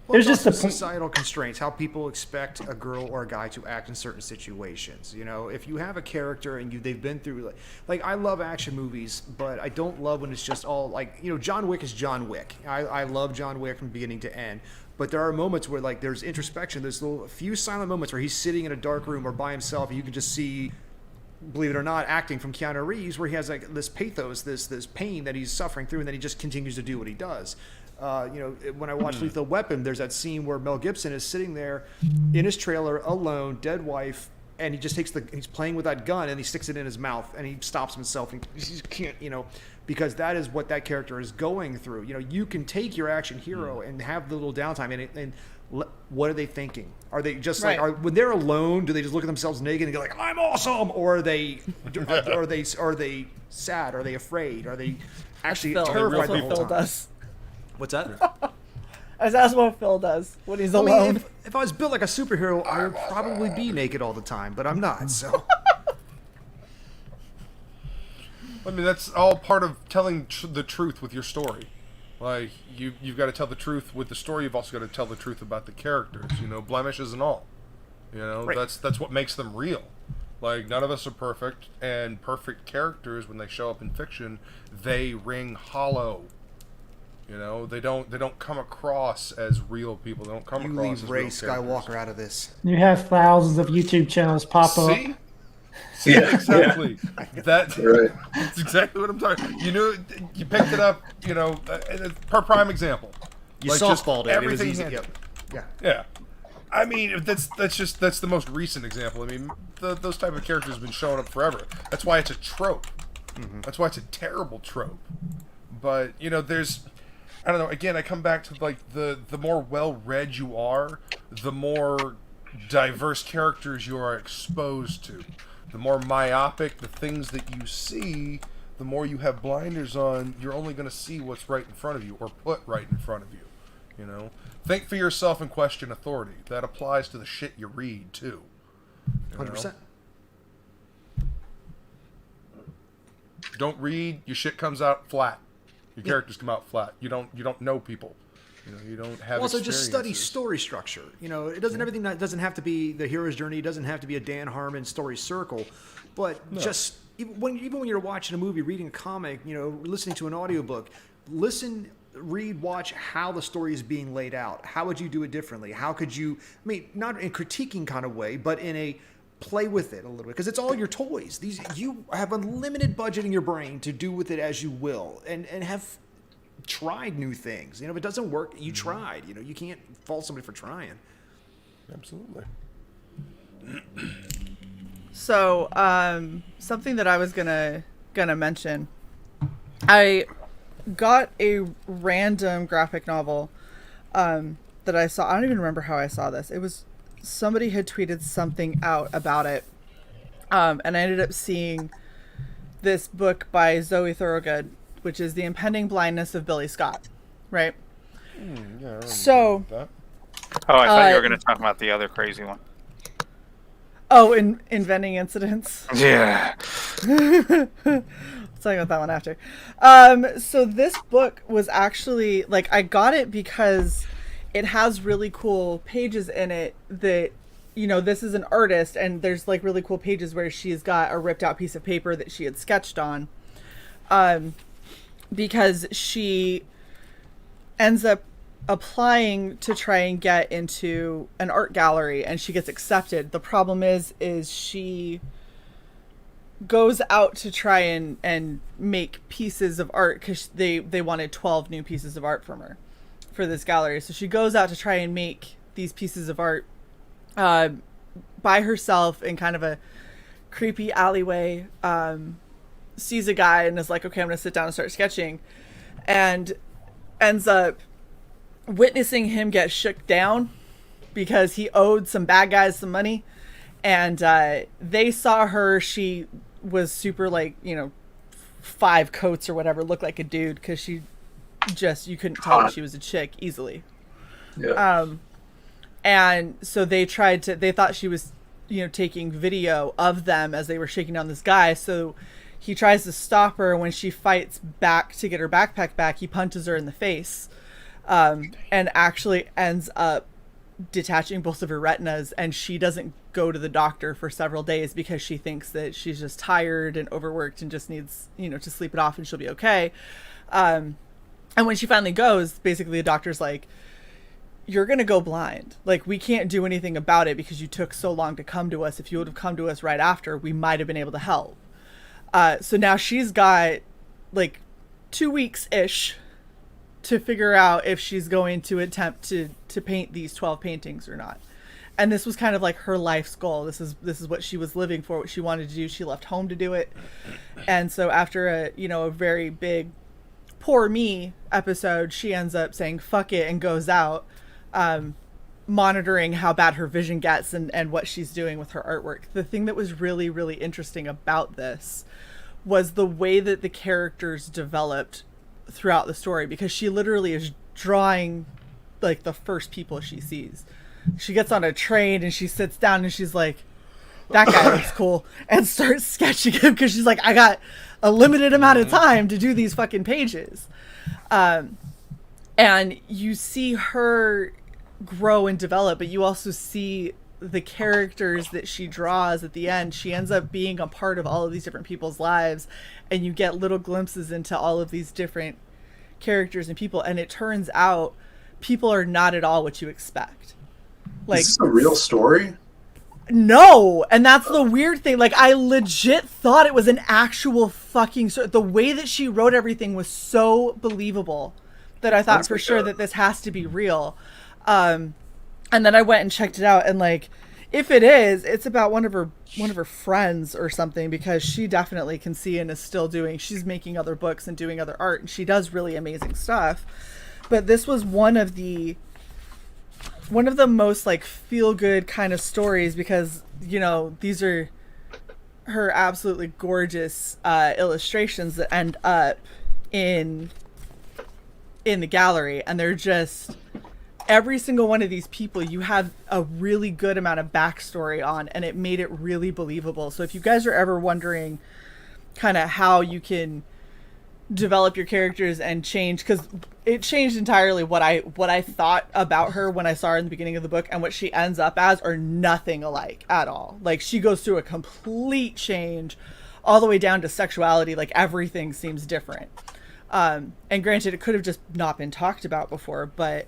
Well, There's just also a societal constraints, how people expect a girl or a guy to act in certain situations. If you have a character and they've been through I love action movies, but I don't love when it's just all John Wick is John Wick. I love John Wick from beginning to end. But there are moments where there's introspection. There's a few silent moments where he's sitting in a dark room or by himself, and you can just see, believe it or not, acting from Keanu Reeves, where he has this pathos, this pain that he's suffering through, and then he just continues to do what he does. When I watch Lethal Weapon, there's that scene where Mel Gibson is sitting there in his trailer alone, dead wife, and he just he's playing with that gun and he sticks it in his mouth and he stops himself and he just can't, because that is what that character is going through. You can take your action hero and have the little downtime and what are they thinking? Are they just when they're alone, do they just look at themselves naked and go I'm awesome? Or are they sad? Are they afraid? Are they actually terrified the whole time? What's that? That's what Phil does when he's I alone. mean, if I was built like a superhero, I would probably be naked all the time, but I'm not, so. I mean, that's all part of telling the truth with your story. Like, you've got to tell the truth with the story. You've also got to tell the truth about the characters. You know, blemishes and all. You know, Right. that's what makes them real. Like, none of us are perfect, and perfect characters, when they show up in fiction, they ring hollow. You know, they don't come across as real people. They don't come You across leave as Ray real Skywalker characters. out of this. You have thousands of YouTube channels pop up. See, exactly. Yeah. That's Right. That's exactly what I'm talking. You knew, you picked it up. You know, per prime example. You Like, just softballed it. It was everything easy. handled. Yep. Yeah. Yeah. I mean, that's the most recent example. I mean, those type of characters have been showing up forever. That's why it's a trope. Mm-hmm. That's why it's a terrible trope. But you know, I don't know. Again, I come back to like the more well-read you are, the more diverse characters you are exposed to. The more myopic the things that you see, the more you have blinders on. You're only going to see what's right in front of you, or put right in front of you. You know, think for yourself and question authority. That applies to the shit you read too. 100%. Don't read, your shit comes out flat. Your characters come out flat. You don't know people. You know, you don't have. Also, just study experiences. story structure. You know, it doesn't everything that doesn't have to be the hero's journey. It doesn't have to be a Dan Harmon story circle, but just even when you're watching a movie, reading a comic, you know, listening to an audiobook, read, watch how the story is being laid out. How would you do it differently? How could you? I mean, not in a critiquing kind of way, but in a play with it a little bit, because it's all your toys. You have unlimited budget in your brain to do with it as you will, and have tried new things. You know, if it doesn't work, you tried. You know, you can't fault somebody for trying. Absolutely. So, something that I was gonna mention, I got a random graphic novel that I saw. I don't even remember how I saw this. It was somebody had tweeted something out about it, and I ended up seeing this book by Zoe Thorogood, which is The Impending Blindness of Billy Scott, right? Yeah, So, I thought you were going to talk about the other crazy one. Oh, inventing incidents. Yeah. Let's talk about that one after. So this book was actually, like, I got it because it has really cool pages in it that, you know, this is an artist, and there's like really cool pages where she's got a ripped out piece of paper that she had sketched on. Because she ends up applying to try and get into an art gallery, and she gets accepted. The problem is she goes out to try and make pieces of art, because they wanted 12 new pieces of art from her for this gallery. So she goes out to try and make these pieces of art by herself in kind of a creepy alleyway. Sees a guy and is like, okay, I'm gonna sit down and start sketching, and ends up witnessing him get shook down because he owed some bad guys some money, and they saw her. She was super, like, you know, 5 coats or whatever, looked like a dude, because she just, you couldn't tell that she was a chick easily. Yeah. And so they thought she was, you know, taking video of them as they were shaking down this guy. So he tries to stop her. When she fights back to get her backpack back, he punches her in the face, and actually ends up detaching both of her retinas, and she doesn't go to the doctor for several days because she thinks that she's just tired and overworked and just needs, you know, to sleep it off and she'll be okay. And when she finally goes, basically the doctor's like, you're going to go blind. Like, we can't do anything about it because you took so long to come to us. If you would have come to us right after, we might have been able to help. So now she's got like 2 weeks-ish to figure out if she's going to attempt to paint these 12 paintings or not. And this was kind of like her life's goal. This is what she was living for, what she wanted to do. She left home to do it. And so after a very big poor me episode, she ends up saying fuck it and goes out, monitoring how bad her vision gets and what she's doing with her artwork. The thing that was really, really interesting about this was the way that the characters developed throughout the story, because she literally is drawing like the first people she sees. She gets on a train and she sits down and she's like, that guy looks cool, and starts sketching him because she's like, I got a limited amount of time to do these fucking pages. And you see her grow and develop, but you also see the characters that she draws at the end. She ends up being a part of all of these different people's lives, and you get little glimpses into all of these different characters and people, and it turns out people are not at all what you expect. Like, is this a real story? No, and that's the weird thing. Like, I legit thought it was an actual fucking story. The way that she wrote everything was so believable that I thought for sure that this has to be real. And then I went and checked it out, and like, if it is, it's about one of her friends or something, because she definitely can see and is still doing. She's making other books and doing other art, and she does really amazing stuff. But this was one of the most like feel good kind of stories, because you know, these are her absolutely gorgeous illustrations that end up in the gallery, and they're just, every single one of these people you have a really good amount of backstory on, and it made it really believable. So if you guys are ever wondering kind of how you can develop your characters and change, because it changed entirely what I thought about her when I saw her in the beginning of the book and what she ends up as are nothing alike at all. Like, she goes through a complete change all the way down to sexuality. Like, everything seems different. And granted, it could have just not been talked about before, but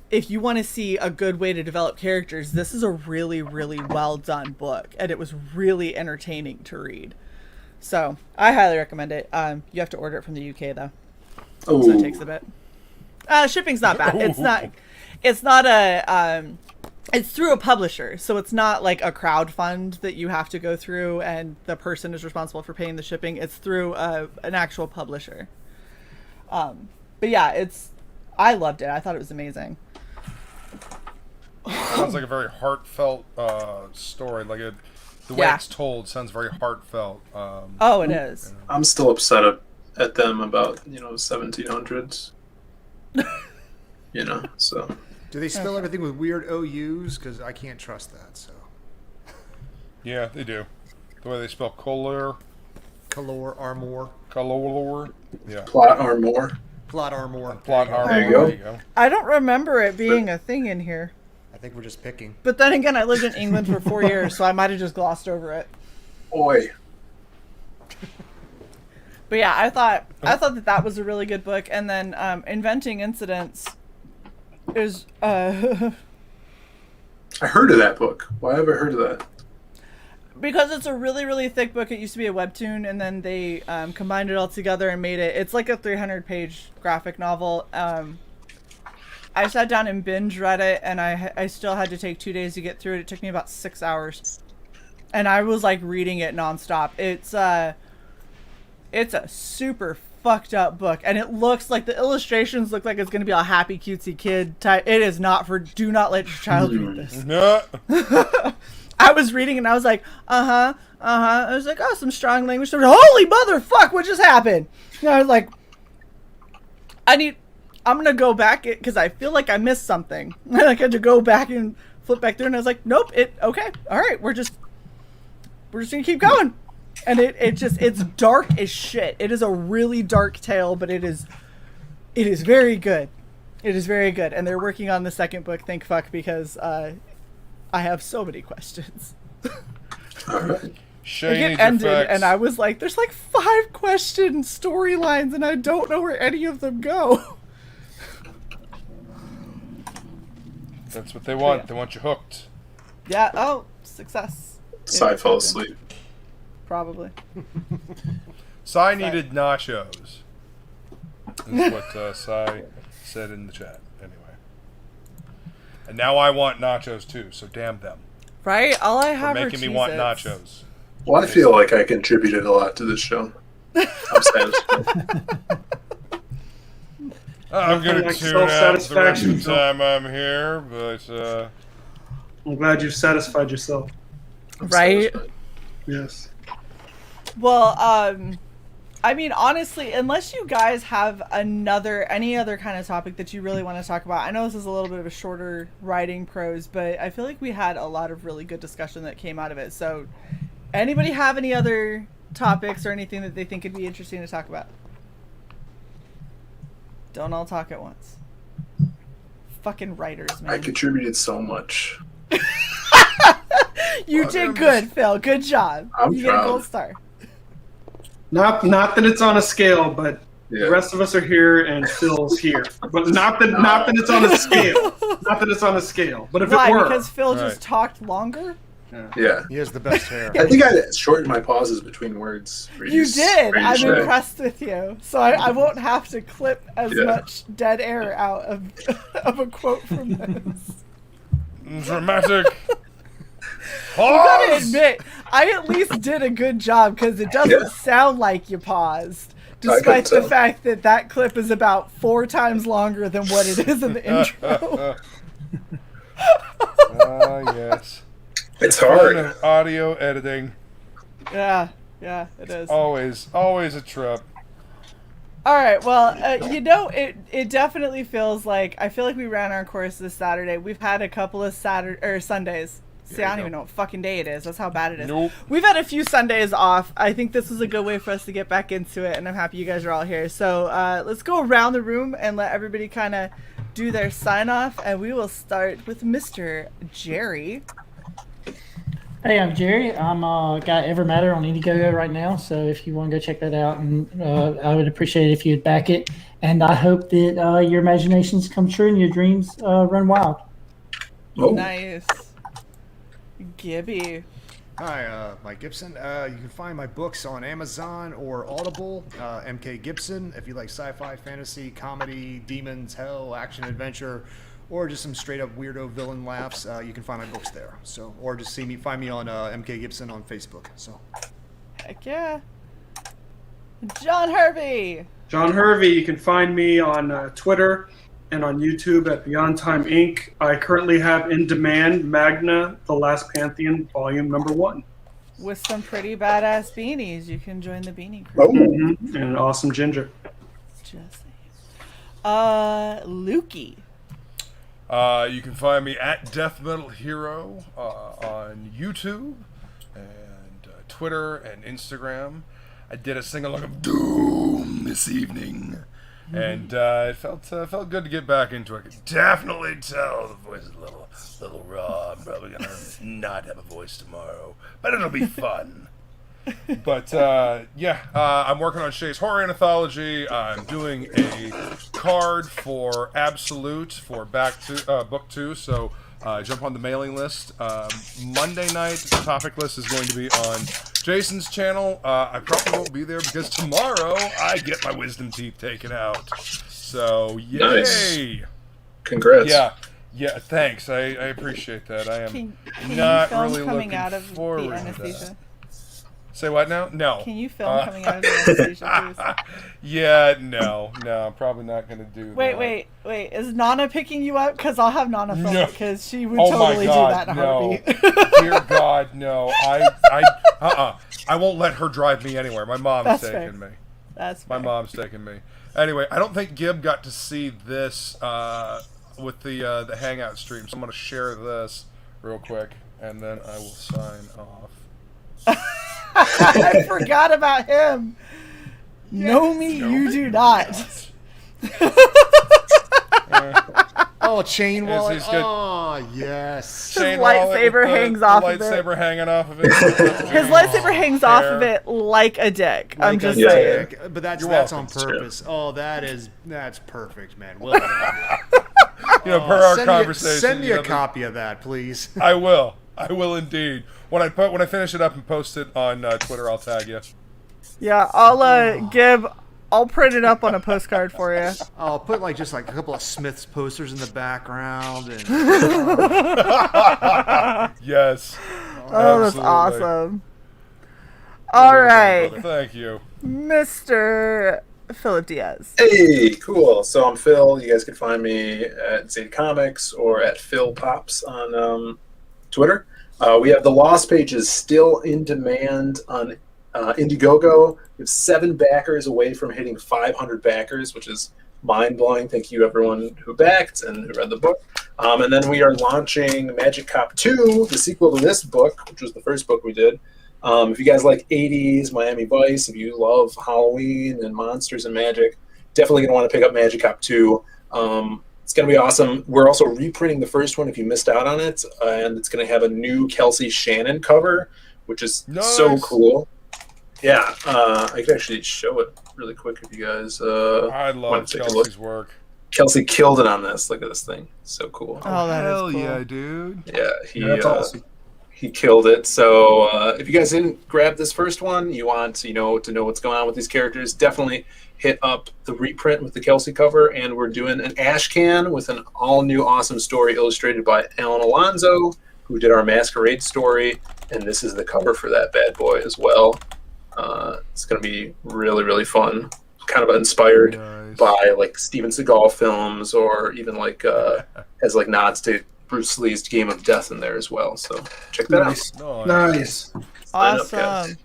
if you want to see a good way to develop characters, this is a really, really well done book, and it was really entertaining to read. So I highly recommend it. You have to order it from the UK though, so it takes a bit. Shipping's not bad. It's through a publisher, so it's not like a crowdfund that you have to go through and the person is responsible for paying the shipping. It's through an actual publisher. But yeah, I loved it. I thought it was amazing. Sounds like a very heartfelt story. Like the way it's told sounds very heartfelt. Oh, it is. I'm still upset at them about 1700s. So. Do they spell everything with weird OUs? Because I can't trust that. So. Yeah, they do. The way they spell color. Armor. Color. Yeah. Plot armor. Plot armor. Plot armor. There you go. There you go. I don't remember it being a thing in here. I think we're just picking. But then again, I lived in England for 4 years, so I might have just glossed over it. Oi. But yeah, I thought that was a really good book. And then Inventing Incidents is I heard of that book. Why have I heard of that? Because it's a really, really thick book. It used to be a webtoon, and then they combined it all together and made it. It's like a 300-page graphic novel. I sat down and binge read it, and I still had to take 2 days to get through it. It took me about 6 hours, and I was like reading it nonstop. It's a super fucked up book, and it looks like the illustrations look like it's going to be a happy cutesy kid type. It is not. For do not let your child read this. No. I was reading and I was like, I was like, oh, some strong language. Holy motherfuck, what just happened? And I was like, I'm gonna go back because I feel like I missed something. And I had to go back and flip back through, and I was like, nope, okay, all right, we're just gonna keep going. And it's dark as shit. It is a really dark tale, but it is very good. It is very good, and they're working on the second book. Thank fuck, because I have so many questions. It ended, and I was like, there's like 5 question storylines, and I don't know where any of them go. That's what they want. Yeah. They want you hooked. Yeah, oh, success. I fell asleep. Probably. Sai needed nachos. Is what Sai said in the chat. Anyway. And now I want nachos too, so damn them. Right? All I have for are making me want nachos. Well, I feel like I contributed a lot to this show. I'm satisfied. I'm going to tune out the rest of the time I'm here, but... I'm glad you've satisfied yourself. Right? Yes. Well, I mean, honestly, unless you guys have any other kind of topic that you really want to talk about, I know this is a little bit of a shorter writing prose, but I feel like we had a lot of really good discussion that came out of it. So, anybody have any other topics or anything that they think would be interesting to talk about? Don't all talk at once. Fucking writers, man. I contributed so much. You did good, Phil. Good job. You get a gold star. Not that it's on a scale, but the rest of us are here and Phil's here. But not that it's on a scale. Not that it's on a scale. But if Why? it were, Because Phil just talked longer? Yeah. He has the best hair. I think I shortened my pauses between words. You did. I'm impressed with you. So I won't have to clip as much dead air out of a quote from this. Dramatic. You gotta admit, I at least did a good job because it doesn't sound like you paused, despite the fact that that clip is about 4 times longer than what it is in the intro. Yes. It's hard. Audio editing. Yeah, it is. Always a trip. All right, well, it definitely feels like, I feel like we ran our course this Saturday. We've had a couple of Sundays. See, I don't even know what fucking day it is. That's how bad it is. Nope. We've had a few Sundays off. I think this was a good way for us to get back into it, and I'm happy you guys are all here. So let's go around the room and let everybody kind of do their sign-off, and we will start with Mr. Jerry. Hey, I'm Jerry. I'm got Evermatter on Indiegogo right now, so if you want to go check that out, and I would appreciate it if you'd back it. And I hope that your imaginations come true and your dreams run wild. Oh. Nice. Gibby. Hi, Mike Gibson. You can find my books on Amazon or Audible. MK Gibson. If you like sci-fi, fantasy, comedy, demons, hell, action, adventure, or just some straight up weirdo villain laughs, you can find my books there. So, or just find me on MK Gibson on Facebook. So, Heck yeah. John Hervey. John Hervey, you can find me on Twitter and on YouTube at Beyond Time Inc. I currently have in demand Magna, The Last Pantheon, Volume Number 1. With some pretty badass beanies. You can join the beanie crew. Oh. Mm-hmm. And an awesome ginger. Just Lukey. You can find me at Death Metal Hero on YouTube and Twitter and Instagram. I did a sing-along of Doom this evening, and it felt good to get back into it. I could definitely tell the voice is a little raw. I'm probably gonna not have a voice tomorrow, but it'll be fun. But I'm working on Shay's Horror Anthology. I'm doing a card for Absolute for book 2, so jump on the mailing list. Monday night, the topic list is going to be on Jason's channel. I probably won't be there because tomorrow I get my wisdom teeth taken out. So, yay! Nice. Congrats. Yeah, thanks. I appreciate that. I am Can not you film really coming looking out of forward the to anesthesia? that. Say what now? No. Can you film coming out of the anesthesia, please? Yeah, no, I'm probably not going to do that. Wait. Is Nana picking you up? Because I'll have Nana film it, because she would Oh totally my God, do that in a no. heartbeat. Dear God, no. I won't let her drive me anywhere. My mom's That's taking fair. me. That's My fair. mom's taking me. Anyway, I don't think Gib got to see this with the Hangout stream, so I'm going to share this real quick, and then I will sign off. I forgot about him. Know me, you do not. oh, chain wallet. He's good. Oh, yes. His lightsaber hangs off of it. Lightsaber hanging off of it. His lightsaber hangs off of it like a dick. I'm just a saying. dick. But that's welcome. on purpose. Oh, that's perfect, man. Well done. Per our conversation. Send me a copy of that, please. I will indeed. When I finish it up and post it on Twitter, I'll tag you. Yeah, I'll print it up on a postcard for you. I'll put just a couple of Smith's posters in the background. And yes. Oh, that's awesome. All right. Thank you. Mr. Philip Diaz. Hey, cool. So I'm Phil. You guys can find me at Zeta Comics or at Phil Pops on Twitter. We have the Lost pages still in demand on Indiegogo, we have 7 backers away from hitting 500 backers, which is mind-blowing. Thank you, everyone who backed and who read the book. And then we are launching Magic Cop 2, the sequel to this book, which was the first book we did. If you guys like 80s, Miami Vice, if you love Halloween and monsters and magic, definitely going to want to pick up Magic Cop 2. It's going to be awesome. We're also reprinting the first one if you missed out on it, and it's going to have a new Kelsey Shannon cover, which is so cool. Yeah, I could actually show it really quick if you guys I love Kelsey's work. Kelsey killed it on this. Look at this thing. So cool. Oh, hell yeah, dude. Yeah, that's awesome. He killed it. So if you guys didn't grab this first one, you want to know what's going on with these characters, definitely hit up the reprint with the Kelsey cover. And we're doing an ash can with an all-new awesome story illustrated by Alan Alonso, who did our Masquerade story. And this is the cover for that bad boy as well. It's going to be really, really fun. Kind of inspired by like Steven Seagal films, or even like has like nods to Bruce Lee's Game of Death in there as well. So check that out. Nice. Awesome.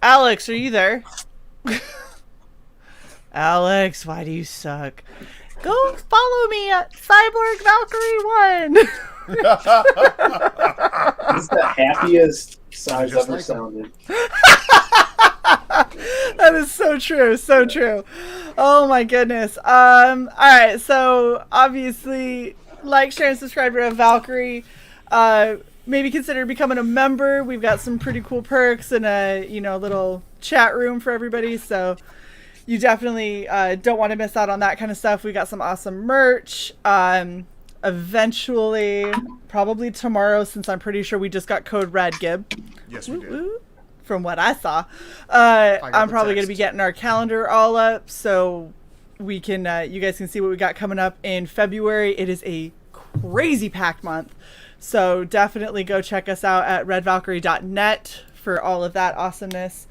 Alex, are you there? Alex, why do you suck? Go follow me at Cyborg Valkyrie 1. It's the happiest size ever sounded. That is so true, so true. Oh my goodness. All right, so obviously, like, share, and subscribe to Red Valkyrie. Maybe consider becoming a member. We've got some pretty cool perks and a little chat room for everybody. So you definitely don't want to miss out on that kind of stuff. We got some awesome merch. Eventually, probably tomorrow, since I'm pretty sure we just got code RADGIB. Yes, we did. From what I saw, I'm probably going to be getting our calendar all up so we can, you guys can see what we got coming up in February. It is a crazy packed month, so definitely go check us out at redvalkyrie.net for all of that awesomeness.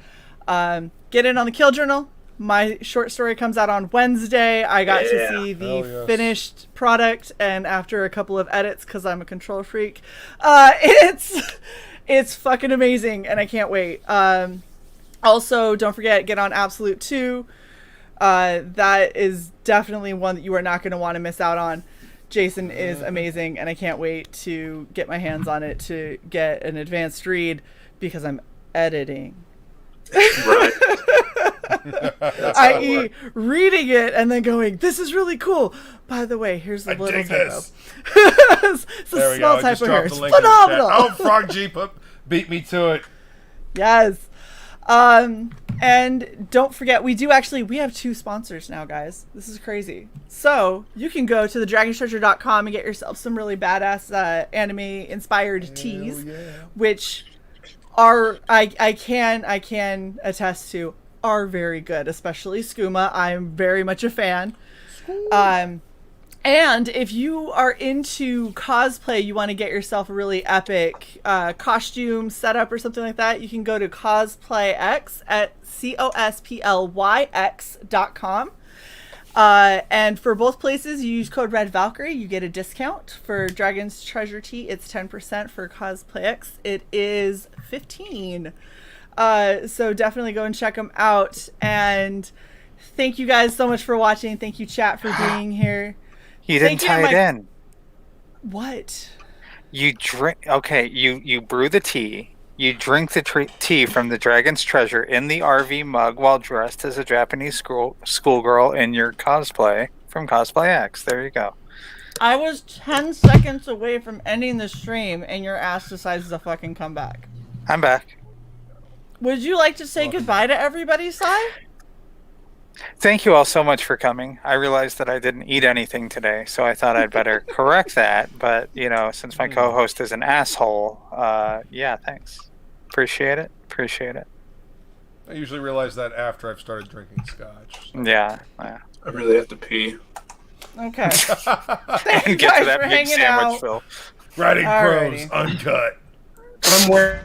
Get in on the Kill Journal. My short story comes out on Wednesday. I got to see the finished product, and after a couple of edits, because I'm a control freak, it's fucking amazing, and I can't wait. Also, don't forget, get on Absolute 2. That is definitely one that you are not going to want to miss out on. Jason is amazing, and I can't wait to get my hands on it to get an advanced read, because I'm editing. Right. I.e. reading it and then going, this is really cool. By the way, here's the little typo. It's a small typo here. It's phenomenal. Oh, Frog Jeep beat me to it. Yes. And don't forget, we have 2 sponsors now, guys. This is crazy. So you can go to thedragonshtreasure.com and get yourself some really badass anime inspired tees, which are I can attest to are very good, especially Skooma. I'm very much a fan. And if you are into cosplay, you want to get yourself a really epic costume setup or something like that, you can go to cosplayx at cosplyx.com. And for both places, you use code Red Valkyrie, you get a discount. For Dragon's Treasure Tea, it's 10%. For cosplayx, it is 15%. So definitely go and check them out. And thank you guys so much for watching. Thank you, chat, for being here. You didn't tie it in. What? You drink. Okay, you brew the tea. You drink the tea from the Dragon's Treasure in the RV mug while dressed as a Japanese schoolgirl in your cosplay from Cosplay X. There you go. I was 10 seconds away from ending the stream, and your ass decides to fucking come back. I'm back. Would you like to say goodbye to everybody, Sai? Thank you all so much for coming. I realized that I didn't eat anything today, so I thought I'd better correct that. But, since my co-host is an asshole, thanks. Appreciate it. I usually realize that after I've started drinking scotch. So. Yeah. I really have to pee. Okay. And get to that big sandwich, Phil. Writing Prose, uncut. I'm wearing